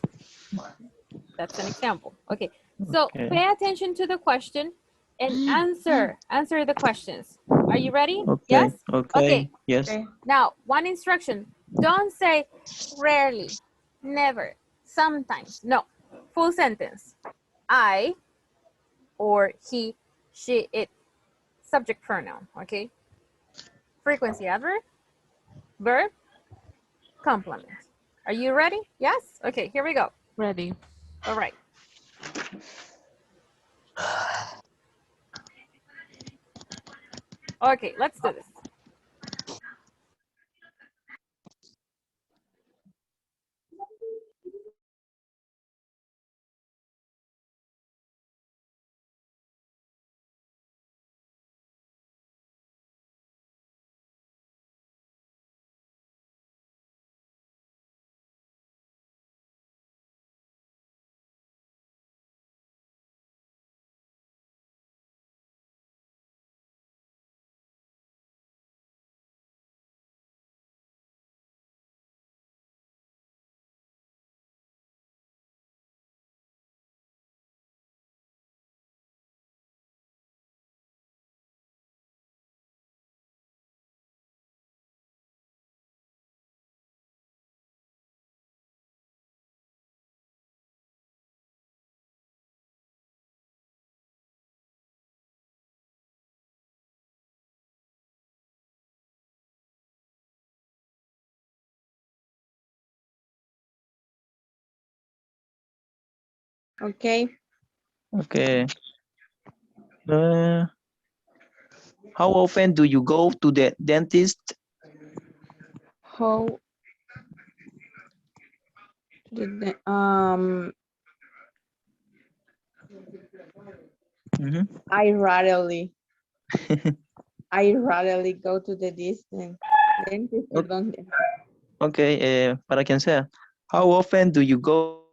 That's an example. Okay, so Okay. pay attention to the question and answer the questions. Are you ready? Okay. Yes? Okay. Okay. Yes. Now, one instruction. Don't say rarely, never, sometimes. No, full sentence. I or he, she, it. Subject pronoun, okay? Frequency adverb, verb, complement. Are you ready? Yes? Okay, here we go. Ready. All right. Okay, let's do this. Okay. Okay. Uh, how often do you go to the dentist? How Mhm. I rarely go to the distance. Dentist, Ok- perdón. Okay, para quien sea. How often do you go?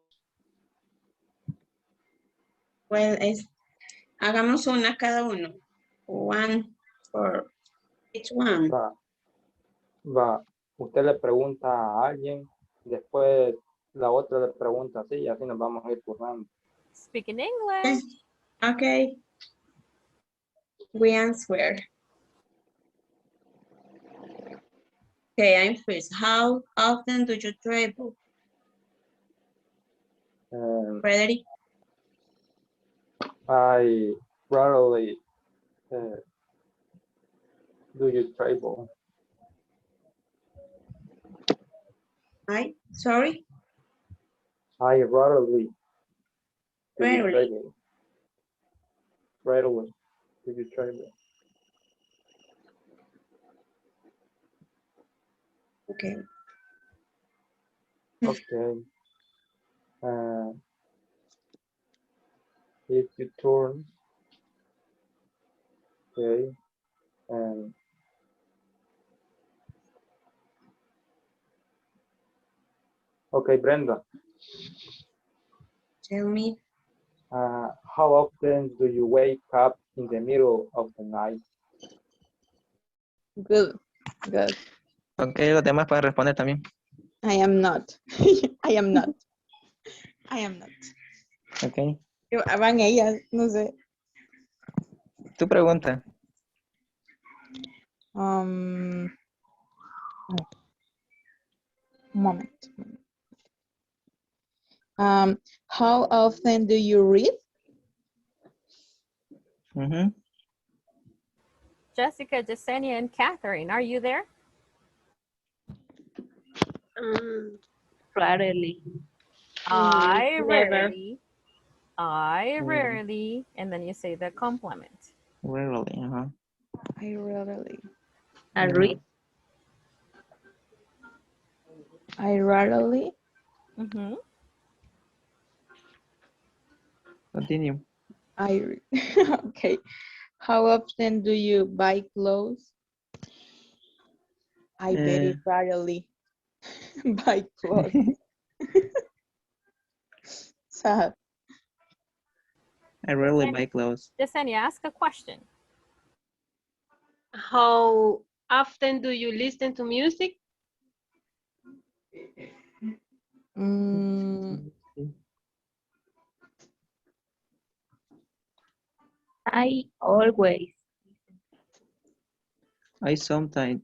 Well, hagamos una cada uno. One for each one. Va, usted le pregunta a alguien, después la otra le pregunta así y así nos vamos a ir turnando. Speak in English. Okay. We answer. Okay, I'm first. How often do you travel? Frederick? I rarely do you travel. Sorry? I rarely do you Rarely. travel. Rarely do you travel. Okay. Okay. If you turn, okay, and okay, Brenda, Tell me. how often do you wake up in the middle of the night? Good. Good. Okay, los demás pueden responder también. I am not. I am not. I am not. Okay. Van ellas, no sé. Tu pregunta. Un moment. How often do you read? Mhm. Jessica, Jasenia, and Catherine, are you there? Rarely. I Never. rarely, and then you say the complement. Rarely, I rarely. I read. I rarely. Mm-hmm. Continue. Okay. How often do you buy clothes? I very rarely buy clothes. Sad. I rarely buy clothes. Jasenia, ask a question. How often do you listen to music? I always. I sometimes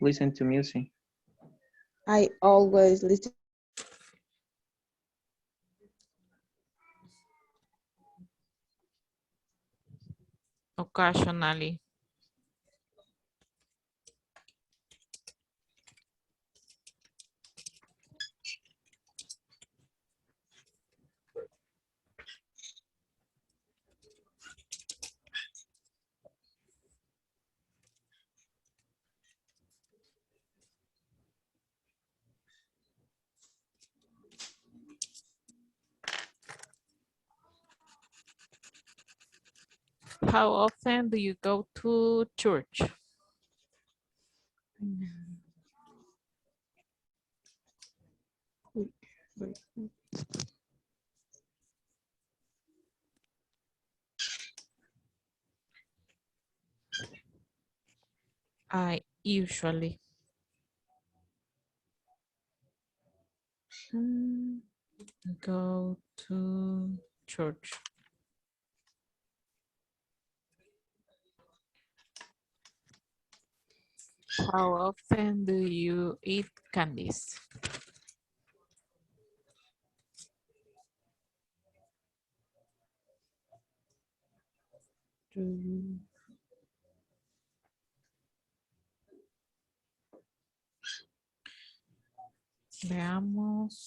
listen to music. I always listen. Occasionally. How often do you go to church? I usually. Go to church. How often do you eat candies? Veamos.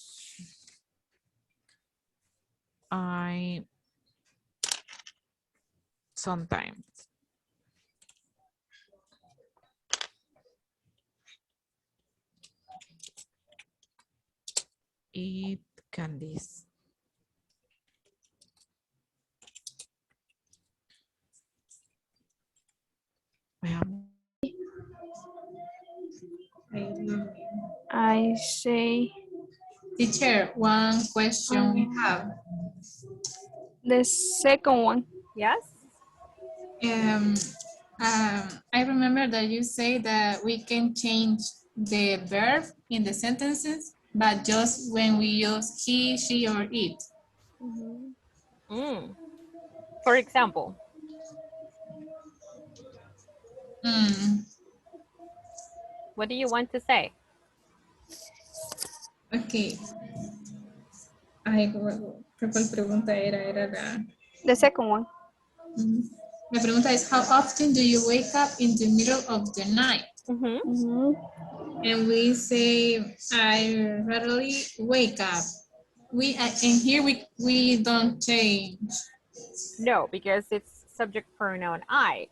I sometimes. Eat candies. Veamos. I say Teacher, one question we have. the second one. Yes? I remember that you say that we can change the verb in the sentences, but just when we use he, she, or it. For example. What do you want to say? Okay. Ay, ¿cuál pregunta era? Era la... The second one. La pregunta es, how often do you wake up in the middle of the night? And we say, I rarely wake up. And here we don't change. No, because it's subject pronoun I.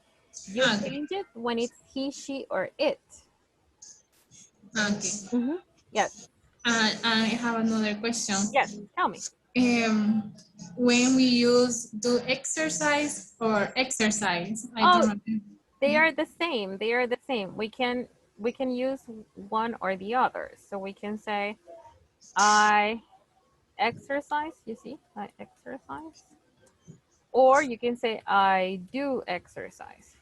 You change it when it's he, she, or it. Okay. Yes. I have another question. Yes, tell me. When we use do exercise or exercise, I don't know. They are the same. They are the same. We can use one or the other. So we can say I exercise, you see, I exercise. Or you can say I do exercise.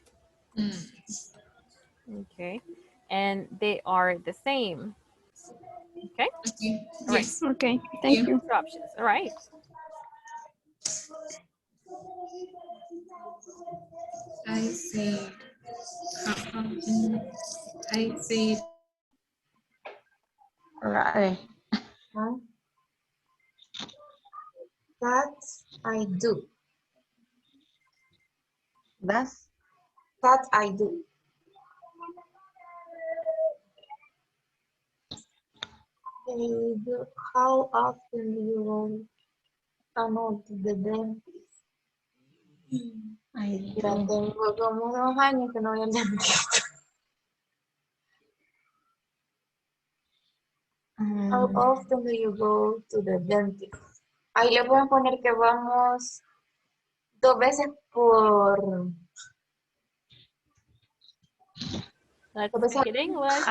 Okay. And they are the same. Okay? Okay. All right. Yes. Okay, thank you. Two options. All right. I say, I say, Right. That I do. That's That I do. How often do you go to the dentist? I Ya do. tengo como 2 años que no voy al dentista. How often do you go to the dentist? Ahí le pueden poner que vamos 2 veces por... Let's speak in English.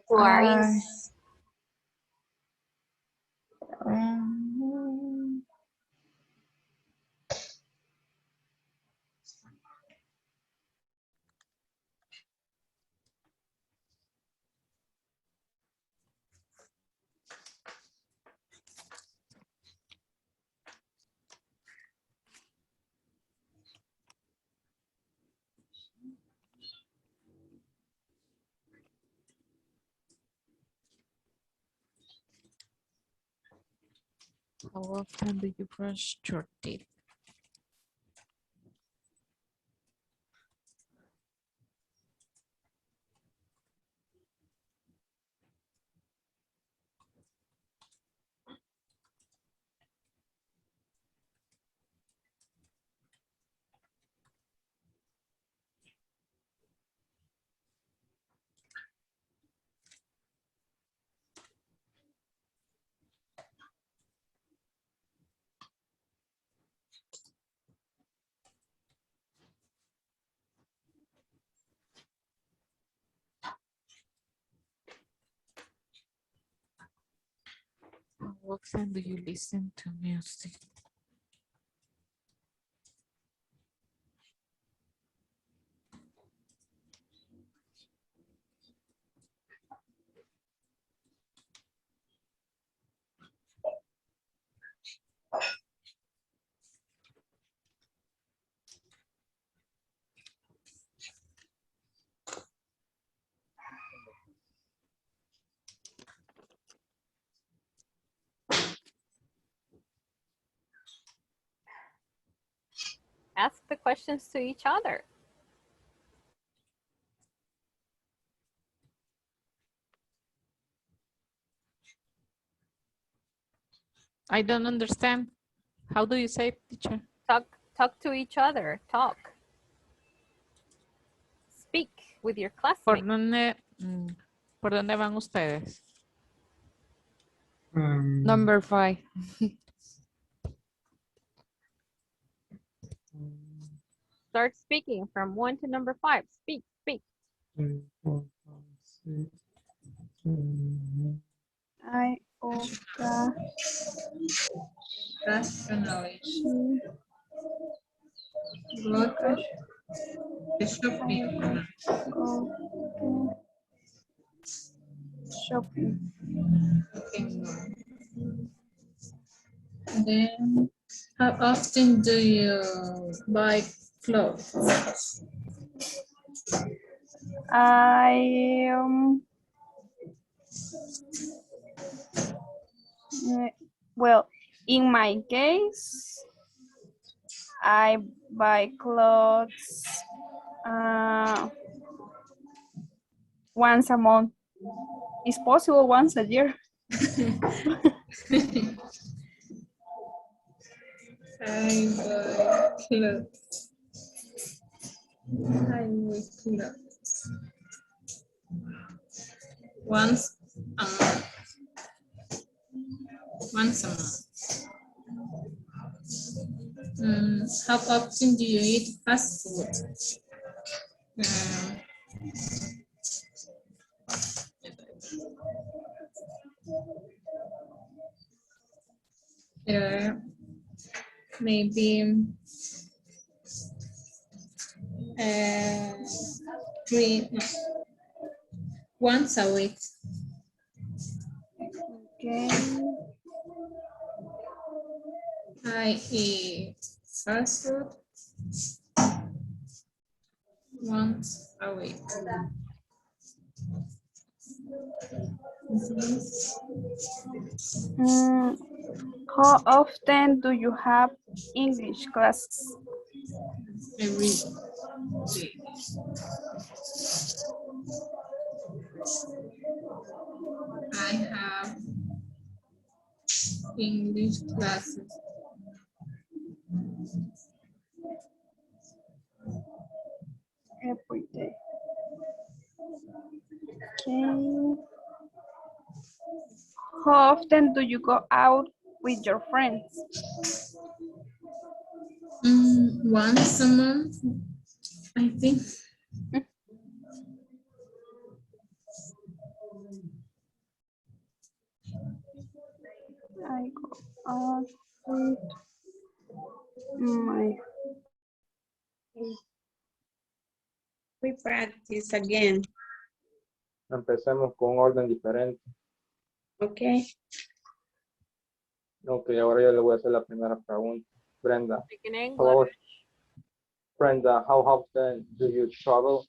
Twice. How often do you brush your teeth? How often do you listen to music? Ask the questions to each other. I don't understand. How do you say, teacher? Talk to each other. Talk. Speak with your ¿Por classmates. dónde, ¿por dónde van ustedes? Number 5. Start speaking from 1 to number 5. Speak, speak. I Olga. Rationally. Go to the shopping. Shopping. Then, how often do you buy clothes? I well, in my case, I buy clothes once a month. It's possible once a year. I buy clothes. I buy clothes. Once a month. Once a month. How often do you eat fast food? Maybe once a week. Okay. I eat fast food once a week. How often do you have English classes? Every day. I have English classes. Every day. Okay. How often do you go out with your friends? Once a month, I think. I go out with my. We practice again. Empecemos con un orden diferente. Okay. Ok, ahora yo le voy a hacer la primera pregunta. Brenda. Speak in English. Hello. Brenda, how often do you travel?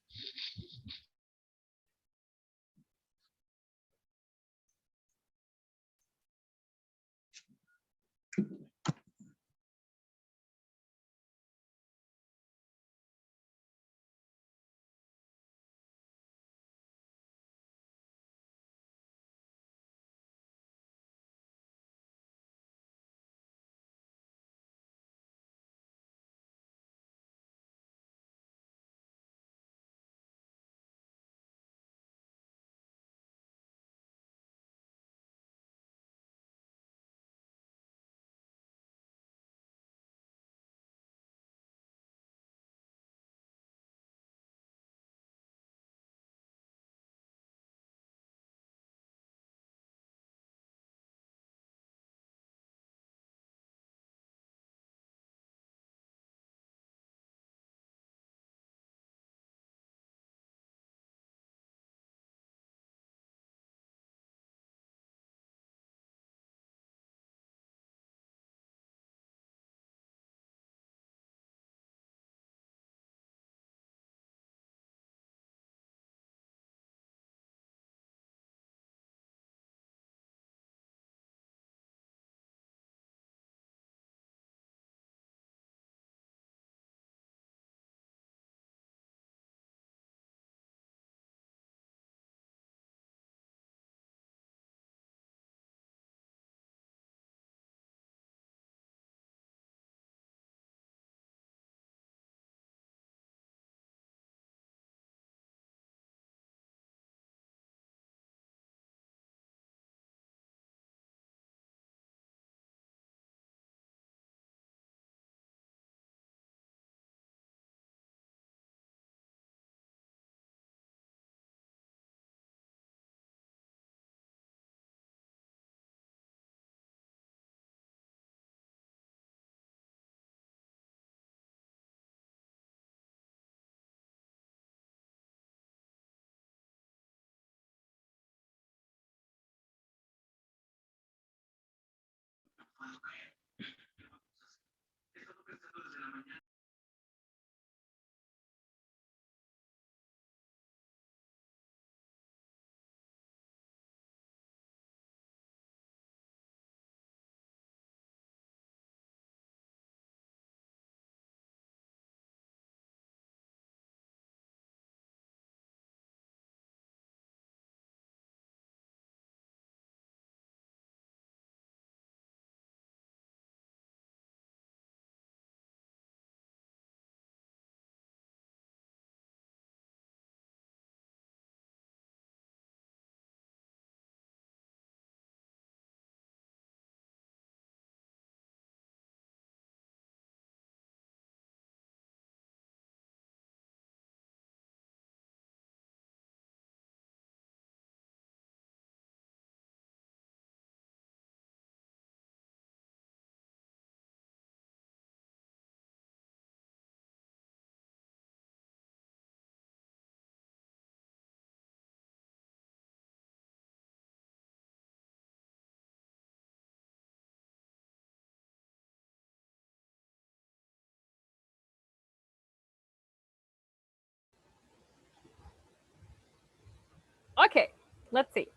Okay, let's see.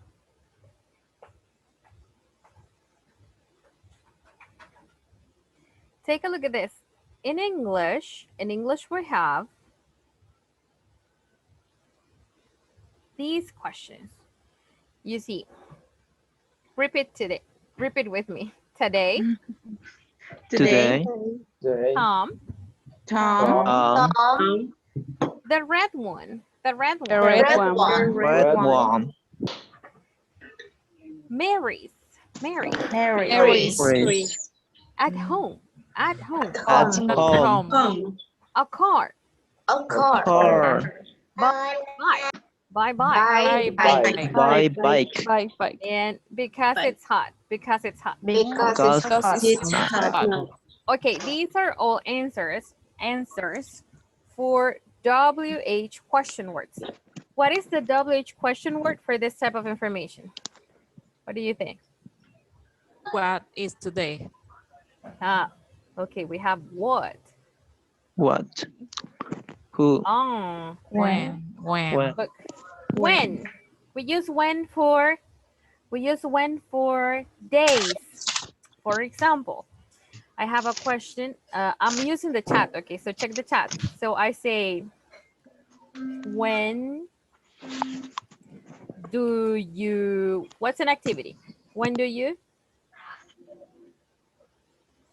Take a look at this. In English we have these questions. You see, repeat with me. Today. Today. Tom. The red one. The red one. The red one. Red one. Mary's. Mary's. At home. At home. At home. A car. Car. Bye. Bye bike. And because it's hot. Because it's hot. Because it's hot. Okay, these are all answers for WH question words. What is the WH question word for this type of information? What do you think? What is today? Okay, we have what? What? Who? Oh. When? Look, when. We use when for days. For example, I have a question. I'm using the chat. Okay, so check the chat. So I say, when do you, what's an activity? When do you?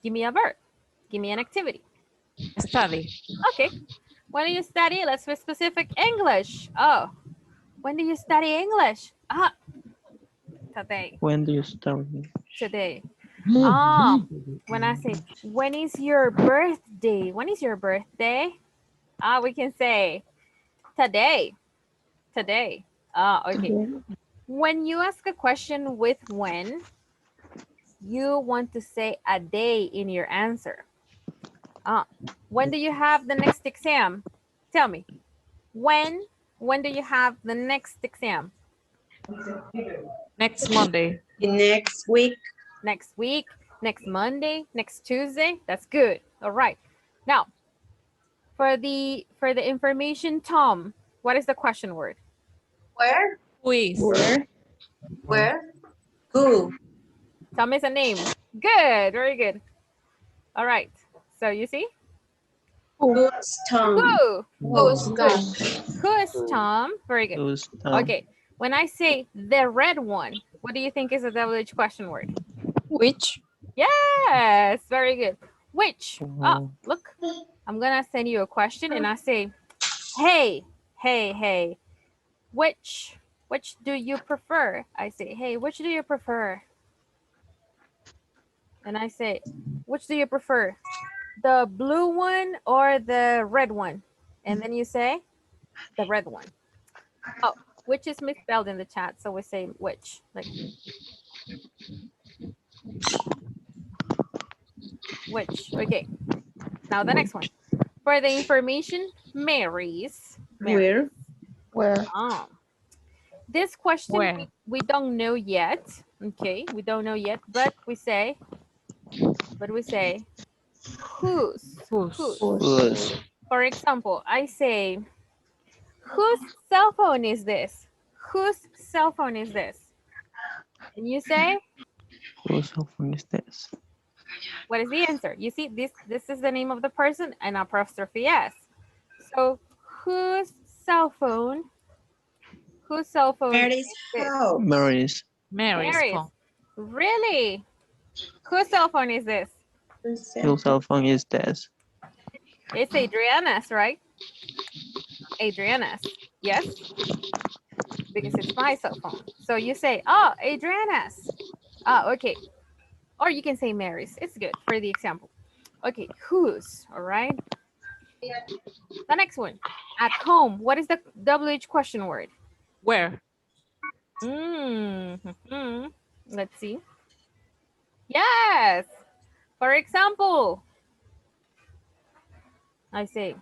Give me a verb. Give me an activity. Study. Okay. When do you study? Let's be specific. English. Oh, when do you study English? Today. When do you study? Today. When I say, when is your birthday? When is your birthday? We can say today. Today. Okay. When you ask a question with when, you want to say a day in your answer. When do you have the next exam? Tell me. When do you have the next exam? Next Monday. Next week. Next week, next Monday, next Tuesday. That's good. All right. Now, for the information, Tom, what is the question word? Where? Who is? Where? Who? Tom is a name. Good. Very good. All right. So you see? Who's Tom? Who's Tom? Who's Tom? Very good. Who's Tom? Okay. When I say the red one, what do you think is a WH question word? Which? Yes. Very good. Which? Look. I'm going to send you a question and I say, hey. Which do you prefer? I say, hey, which do you prefer? And I say, which do you prefer? The blue one or the red one? And then you say, the red one. Oh, which is misspelled in the chat. So we say which. Like, which. Okay. Now the next one. For the information, Mary's. Where? This question we don't know yet. Okay, we don't know yet, but we say but we say whose. Whose. For example, I say, whose cell phone is this? Whose cell phone is this? And you say, Whose cell phone is this? what is the answer? You see, this is the name of the person, an apostrophe S. So whose cell phone? Whose cell phone Mary's is this? house. Mary's. Mary's phone. Really? Whose cell phone is this? Whose cell phone is this? It's Adriana's, right? Adriana's. Yes? Because it's my cell phone. So you say, oh, Adriana's. Oh, okay. Or you can say Mary's. It's good for the example. Okay, whose, all right? The next one, at home. What is the WH question word? Where? Let's see. Yes. For example, I say,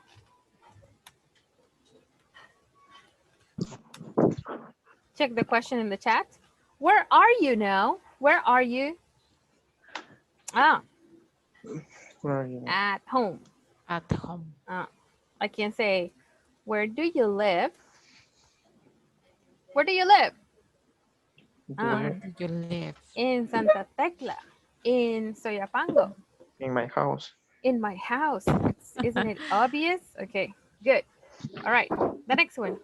check the question in the chat. Where are you now? Where are you? Ah, Where are you? at home. At home. I can say, where do you live? Where do you live? Where do you live? In Santa Tecla, in Soyapango. In my house. In my house. Isn't it obvious? Okay, good. All right, the next one.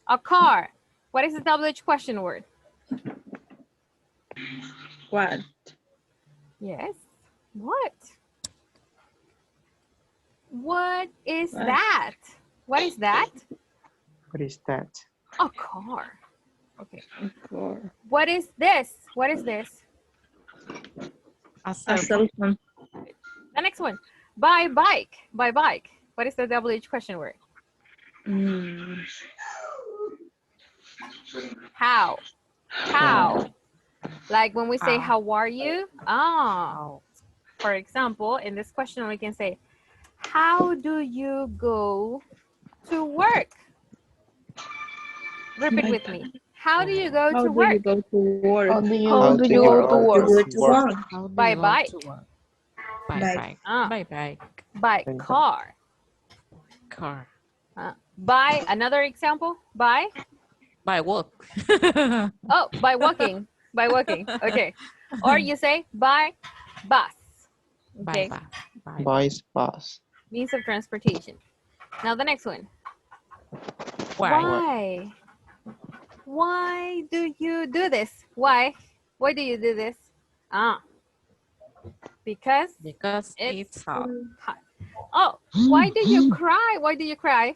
A car. What is the WH question word? What? Yes. What? What is that? What is that? What is that? A car. Okay. What is this? What is this? A A cell cell phone. The next one. By bike. By bike. What is the WH question word? How? How? Like when we say, how are you? For example, in this question, we can say, how do you go to work? Repeat with me. How do you go to work? How do you go to work? By bike. By bike. By bike. By car. Car. By another example. By walk. Oh, by walking. By walking. Okay. Or you say by bus. Okay. By bus. Means of transportation. Now the next one. Why? Why do you do this? Why? Why do you do this? Because it's hot. Oh, why do you cry? Why do you cry?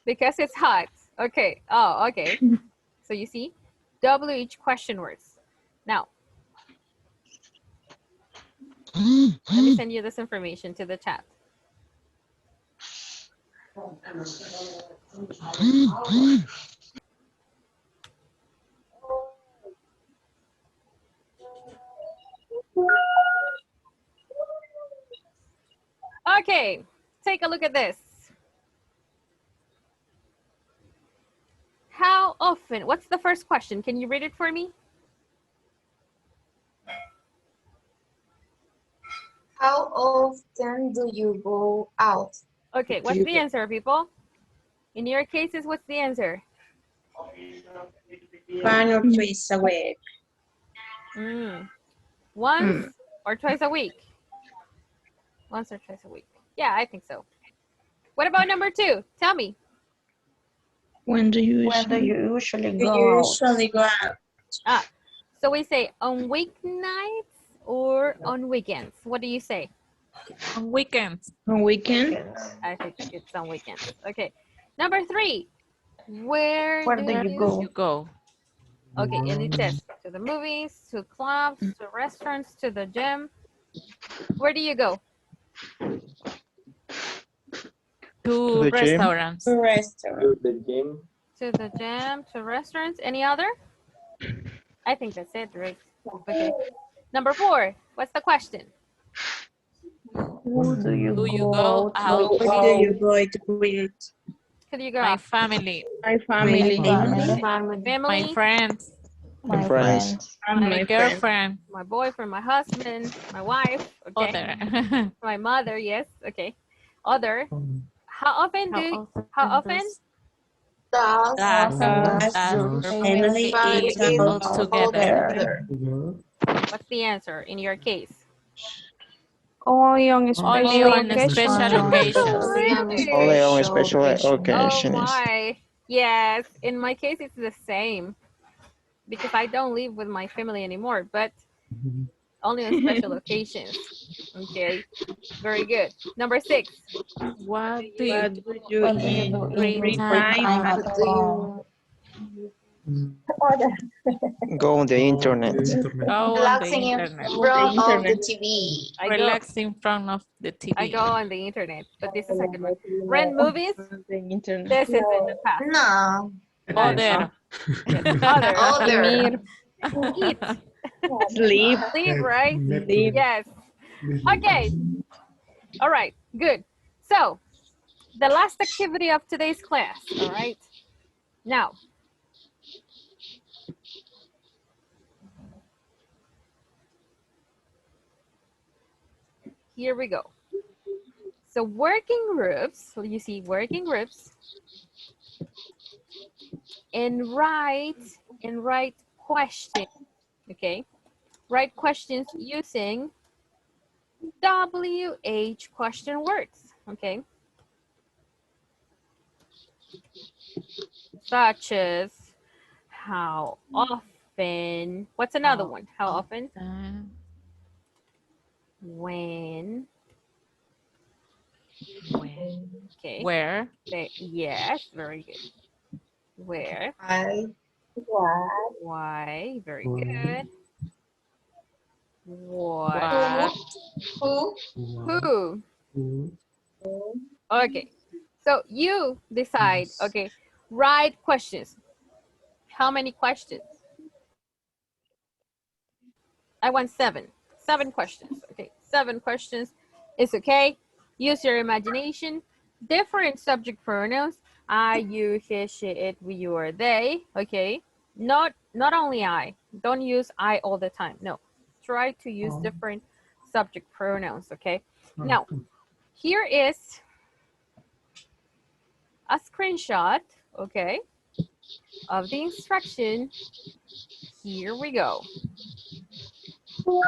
Because it's hot. Okay. Oh, okay. So you see, WH question words. Now, let me send you this information to the chat. Okay, take a look at this. How often? What's the first question? Can you read it for me? How often do you go out? Okay, what's the answer, people? In your cases, what's the answer? 1 or 2 a week. Once or twice a week? Once or twice a week. Yeah, I think so. What about number 2? Tell me. When do you usually go out? So we say on weeknights or on weekends? What do you say? On weekends. On weekends? I think it's on weekends. Okay. Number 3. Where do you go? Okay, and it says to the movies, to clubs, to restaurants, to the gym. Where do you go? To the gym. restaurants. To the gym. To the gym, to restaurants. Any other? I think that's it, right? Okay. Number 4. What's the question? Who do you go out? Where do you go to eat? Who do you go My out? family. My family. Family. My friends. My friends. friends. My girlfriend. My boyfriend, my husband, my wife, okay. Other. My mother, yes, okay. Other. How often do How how often? Does does your family family eat eat all all together? together? What's the answer in your case? Only on Only special on special occasions. occasions. Only on Only on special special Oh occasions. my. Yes, in my case it's the same because I don't live with my family anymore, but only on special occasions. Okay, very good. Number 6. What do What you do you What do you eat do in in free your free free time time at at What do home? you Other. Go on the internet. Go on the relaxing in internet? on the front of the internet? TV? Relax in front of the I TV. go on the internet, but this is a good one. Rent No. movies. On the internet. This is in the No. past. No. That is Other. yes. Other. Other. Mimir. Eat. Sleep. Sleep, right? Sleep. Yes. Okay. All right. Good. So the last activity of today's class. All right. Now, here we go. So working groups. So you see working groups and write questions. Okay. Write questions using WH question words. Okay. Such as how often, what's another one? How often? When. Okay. Where? Yes, very good. Where? What? Why? Very good. What? What? Who? Okay. So you decide. Okay. Write questions. How many questions? I want 7. 7 questions. Okay. 7 questions. It's okay. Use your imagination. Different subject pronouns. I, you, he, she, it, we, you, or they. Okay. Not only I. Don't use I all the time. No. Try to use different subject pronouns. Okay. Now, here is a screenshot. Okay. Of the instruction. Here we go. Oh.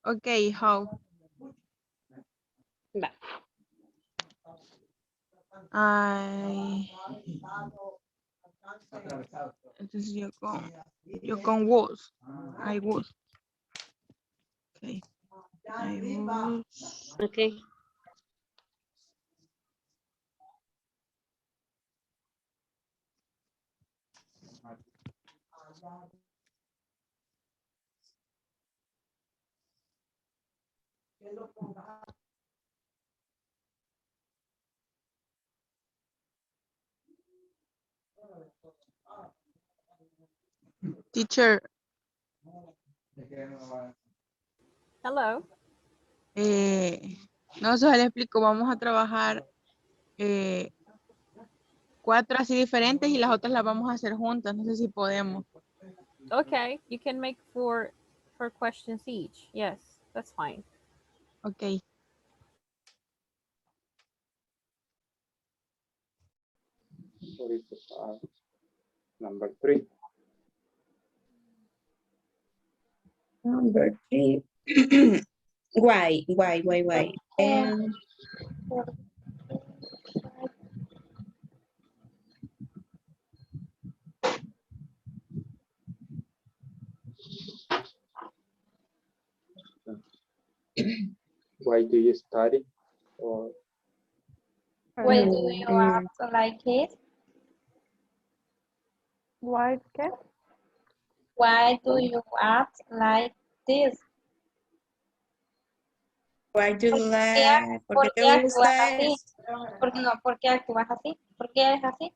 Okay, how? Va. Entonces yo con was. I was. Okay. I was. Okay. Teacher, Hello. no sé, le explico, vamos a trabajar 4 así diferentes y las otras las vamos a hacer juntas, no sé si podemos. Okay, you can make four questions each. Yes, that's fine. Ok. Number 3. Number 3. Why? Why do you study? Or Why do you act like it? Why qué? Why do you act like this? Why do you like? ¿Por ¿Por qué qué te actúas gusta así? eso? ¿Por qué actúas así? ¿Por qué eres así?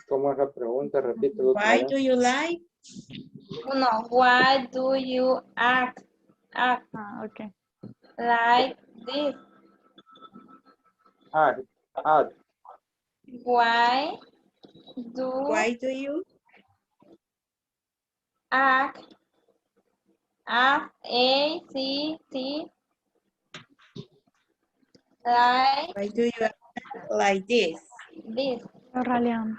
¿Cómo es la pregunta? Repítelo otra Why vez. do you like? No, why do you act Okay. like this? Add. Why do you act A-C-T like Why do you act like this? this? Aurelian.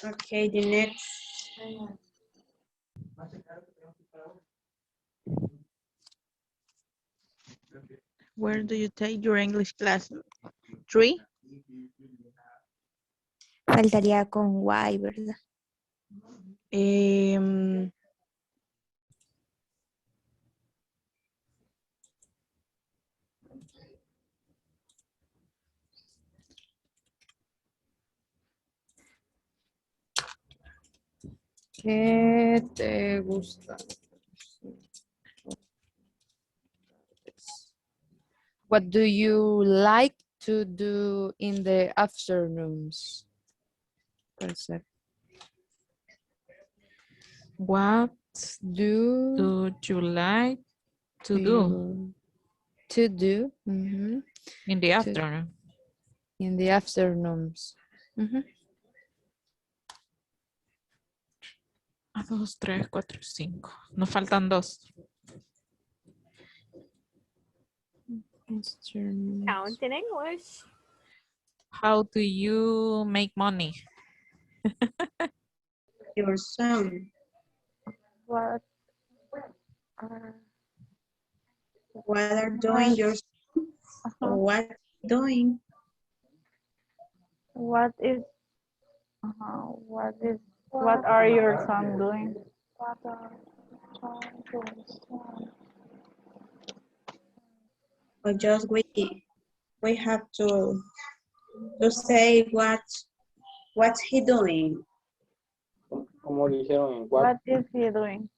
Okay, the next. Where do you take your English class? 3. Faltaría con why, ¿verdad? ¿Qué te gusta? What do you like to do in the afternoons? Perfect. What do you like to do? To do. In the afternoon. In the afternoons. 2, 3, 4, 5. Nos faltan 2. Count in English. How do you make money? Your son. What Are doing your son? What doing? what are your son doing? Or just we have to say what's he doing? ¿Cómo lo hicieron en What cuatro? is he doing?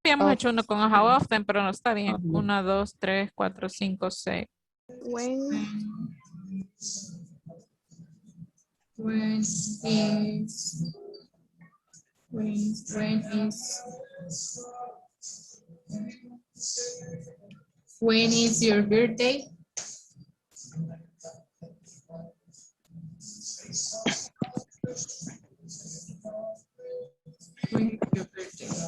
Habíamos hecho uno con how often, pero no está bien. 1, 2, 3, 4, 5, 6. When is your birthday? When is your birthday?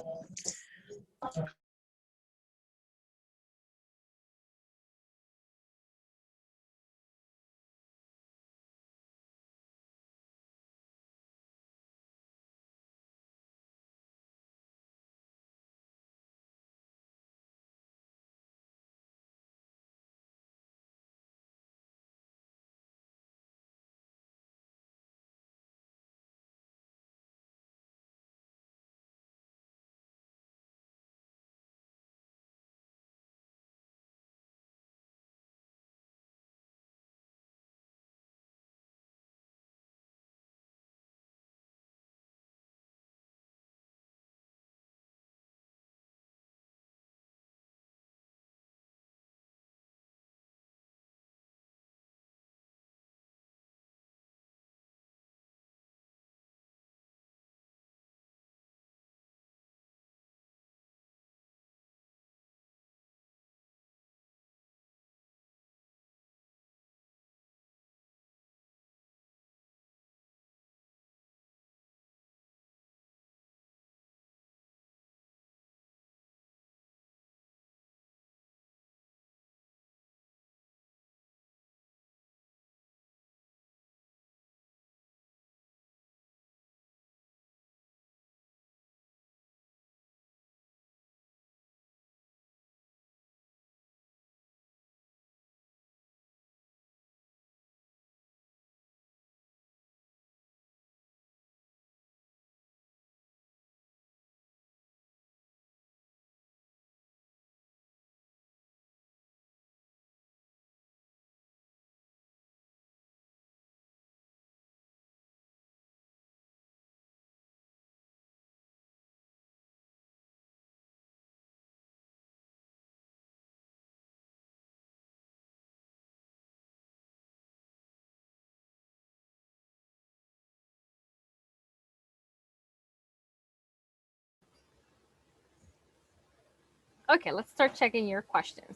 Okay, let's start checking your questions.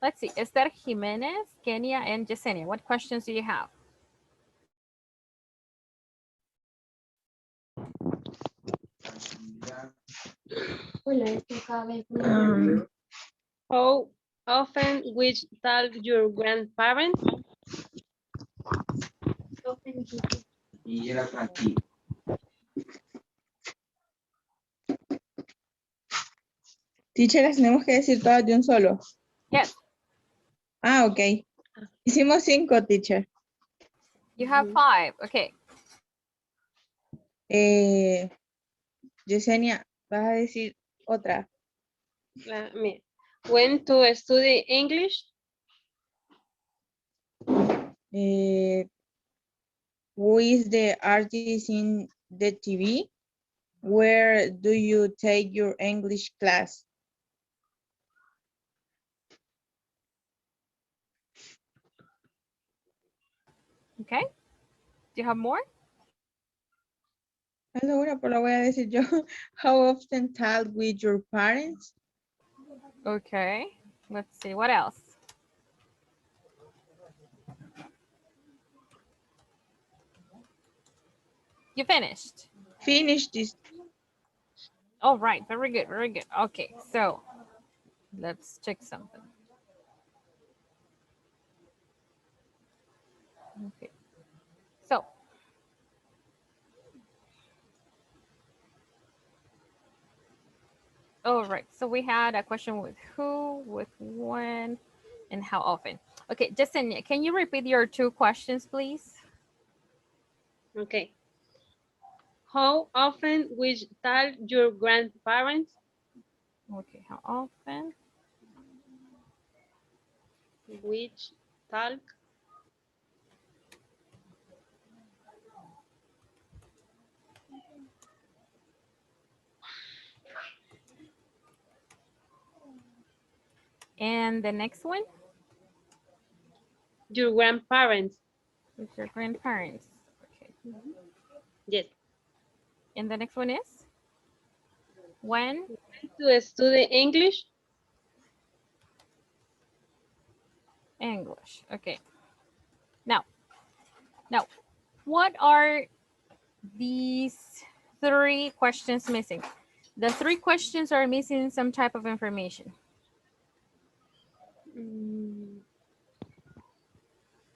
Let's see, Esther Jimenez, Kenya, and Yesenia. What questions do you have? How often which tell your grandparents? Teacher, ¿las tenemos que decir todas de un solo? Yes. Ah, ok. Hicimos 5, teacher. You have 5. Okay. Yesenia, vas a decir otra. Mira. When to study English? Who is the artist in the TV? Where do you take your English class? Okay. Do you have more? Ahora, pero la voy a decir yo. How often talk with your parents? Okay. Let's see, what else? You finished? Finished this. All right, very good, very good. Okay, so let's check something. Okay, so all right, so we had a question with who, with when, and how often. Okay, Justin, can you repeat your 2 questions, please? Okay. How often which tell your grandparents? Okay, how often? Which talk? And the next one? Your grandparents. With your grandparents. Okay. Yes. And the next one is? When? To study English? English. Okay. Now, what are these 3 questions missing? The 3 questions are missing some type of information.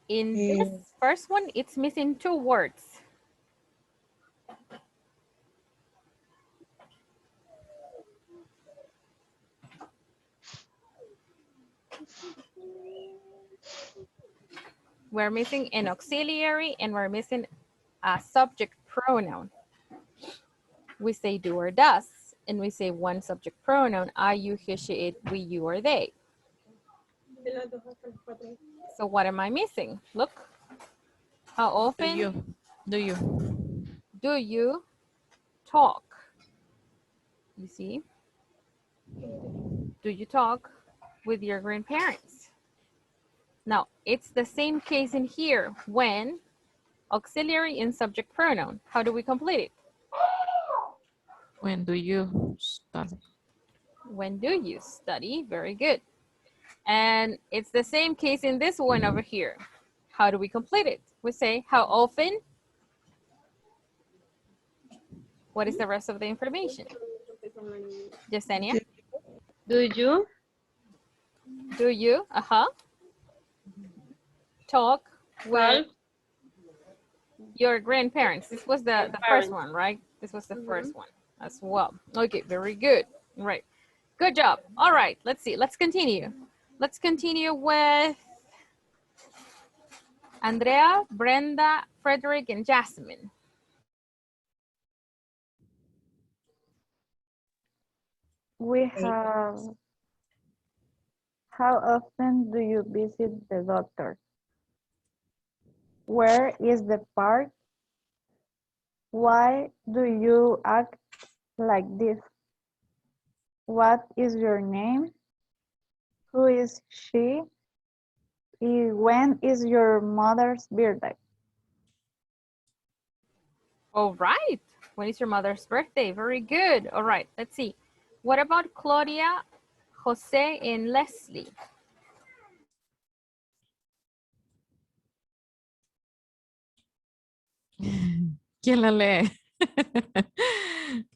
In this first one, it's missing 2 words. We're missing an auxiliary and we're missing a subject pronoun. We say do or does, and we say one subject pronoun, I, you, he, she, it, we, you, or they. So what am I missing? Look. How often do you talk? You see? Do you talk with your grandparents? Now, it's the same case in here when auxiliary and subject pronoun. How do we complete it? When do you study? When do you study? Very good. And it's the same case in this one over here. How do we complete it? We say, how often? What is the rest of the information? Yesenia? Do you? Do you? Talk with your grandparents. This was the first one, right? This was the first one as well. Okay, very good. Right. Good job. All right, let's see. Let's continue. Let's continue with Andrea, Brenda, Frederick, and Jasmine. We have, how often do you visit the doctor? Where is the park? Why do you act like this? What is your name? Who is she? When is your mother's birthday? All right. When is your mother's birthday? Very good. All right, let's see. What about Claudia, Jose and Leslie. ¿Quién la lee?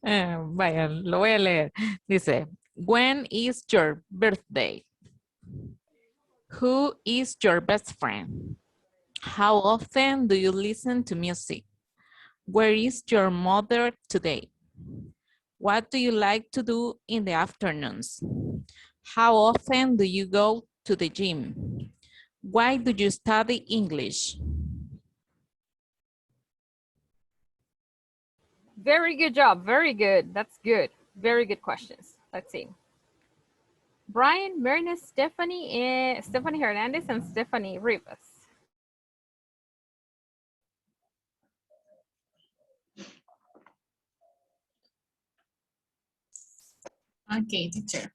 Vaya, lo voy a leer. Dice, when is your birthday? Who is your best friend? How often do you listen to music? Where is your mother today? What do you like to do in the afternoons? How often do you go to the gym? Why do you study English? Very good job. Very good. That's good. Very good questions. Let's see. Brian, Myrna, Stephanie Hernandez, and Stephanie Rivas. Okay, teacher.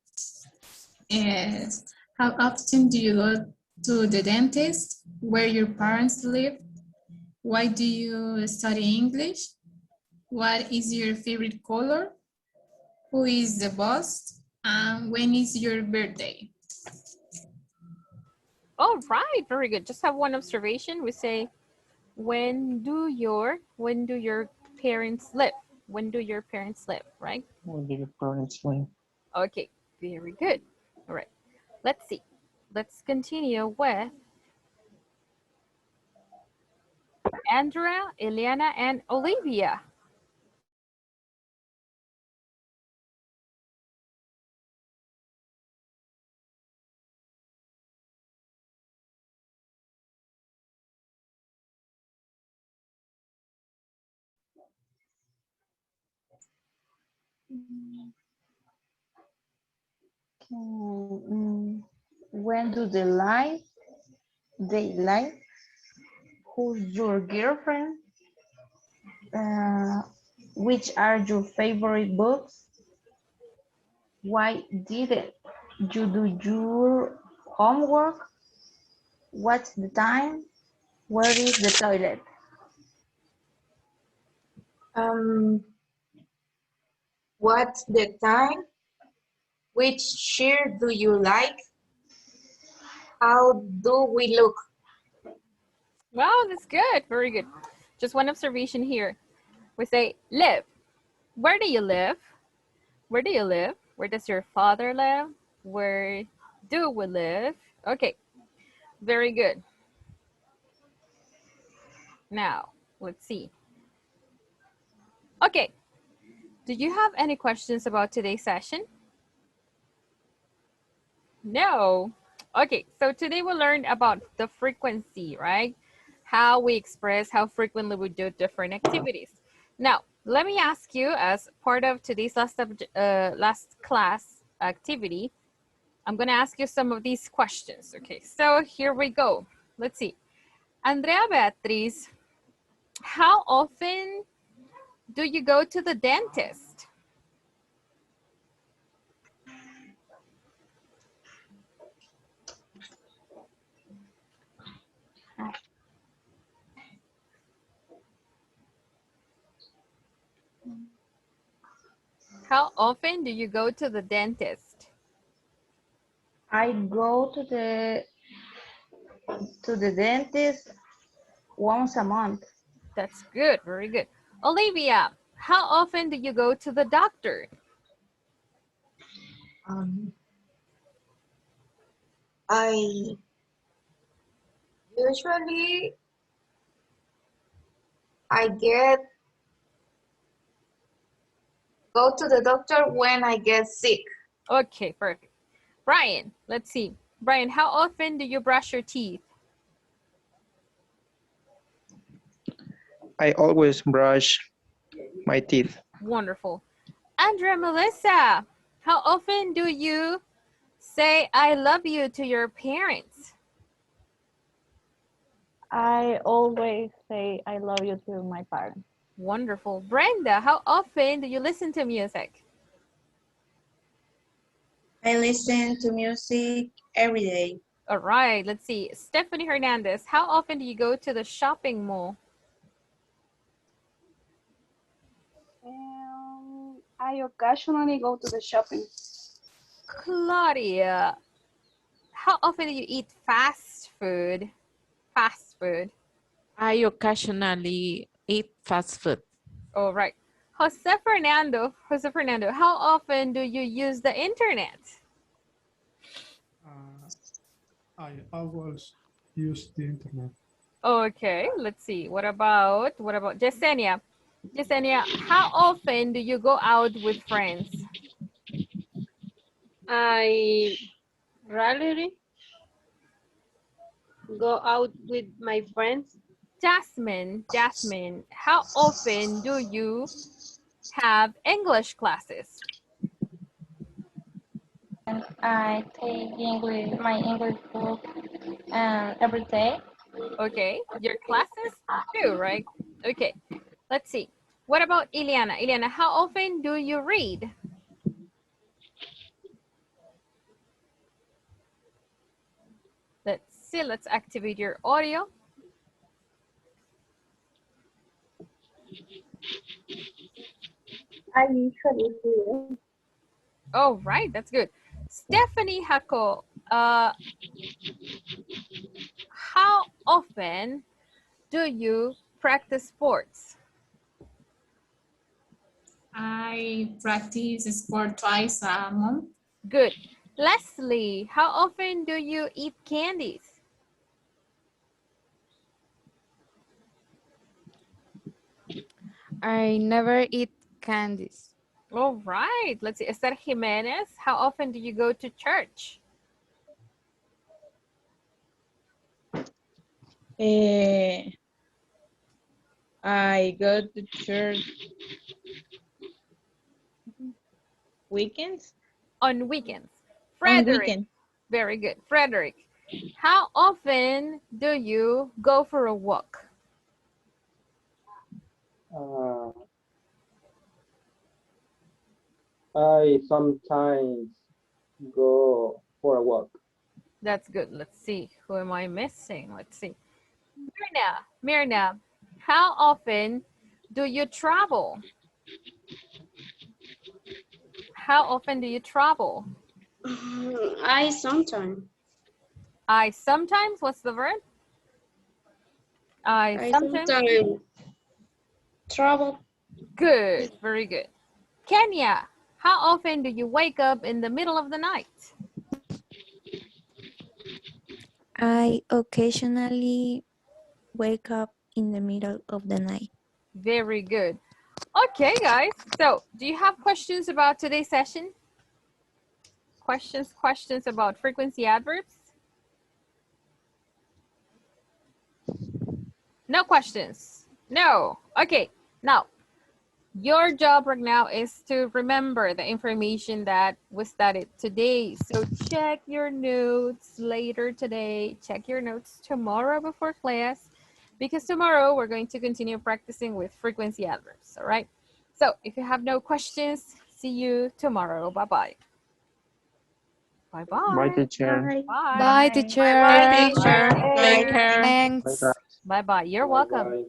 How often do you go to the dentist? Where your parents live? Why do you study English? What is your favorite color? Who is the boss? And when is your birthday? All right, very good. Just have one observation. We say, when do your parents live? When do your parents live, right? When do your parents live? Okay, very good. All right, let's see. Let's continue with Andrea, Eliana, and Olivia. When do they lie? They lie. Who's your girlfriend? Which are your favorite books? Why didn't you do your homework? What's the time? Where is the toilet? What's the time? Which shirt do you like? How do we look? Wow, that's good. Very good. Just one observation here. We say live. Where do you live? Where do you live? Where does your father live? Where do we live? Okay, very good. Now, let's see. Okay, do you have any questions about today's session? No. Okay, so today we learned about the frequency, right? How we express, how frequently we do different activities. Now, let me ask you, as part of today's last class activity, I'm gonna ask you some of these questions. Okay, so here we go. Let's see. Andrea Beatriz, how often do you go to the dentist? How often do you go to the dentist? I go to the dentist once a month. That's good, very good. Olivia, how often do you go to the doctor? I usually go to the doctor when I get sick. Okay, perfect. Brian, let's see. Brian, how often do you brush your teeth? I always brush my teeth. Wonderful. Andrea Melissa, how often do you say I love you to your parents? I always say I love you to my parents. Wonderful. Brenda, how often do you listen to music? I listen to music every day. All right, let's see. Stephanie Hernandez, how often do you go to the shopping mall? I occasionally go to the shopping. Claudia, how often do you eat fast food? Fast food. I occasionally eat fast food. All right. Jose Fernando, how often do you use the internet? I always use the internet. Okay, let's see. What about Yesenia? Yesenia, how often do you go out with friends? I rarely go out with my friends. Jasmine, how often do you have English classes? And I take my English book every day. Okay, your classes too, right? Okay, let's see. What about Ileana? Ileana, how often do you read? Let's see, let's activate your audio. I usually do. Oh, right, that's good. Stephanie Hako, how often do you practice sports? I practice sport twice a month. Good. Leslie, how often do you eat candies? I never eat candies. All right, let's see. Esther Jimenez, how often do you go to church? I go to church weekends. On weekends. On Frederick, weekend. very good. Frederick, how often do you go for a walk? I sometimes go for a walk. That's good. Let's see. Who am I missing? Let's see. Mirna, how often do you travel? How often do you travel? I sometimes. I sometimes, what's the verb? I sometimes travel. Good, very good. Kenya, how often do you wake up in the middle of the night? I occasionally wake up in the middle of the night. Very good. Okay, guys. So, do you have questions about today's session? Questions about frequency adverbs? No questions? No. Okay. Now, your job right now is to remember the information that we studied today. So check your notes later today. Check your notes tomorrow before class, because tomorrow we're going to continue practicing with frequency adverbs, all right? So if you have no questions, see you tomorrow. Bye-bye. Bye-bye. Bye, teacher. Bye. Bye, teacher. Bye, teacher. Take care. Thanks. Bye-bye. You're welcome. Bye.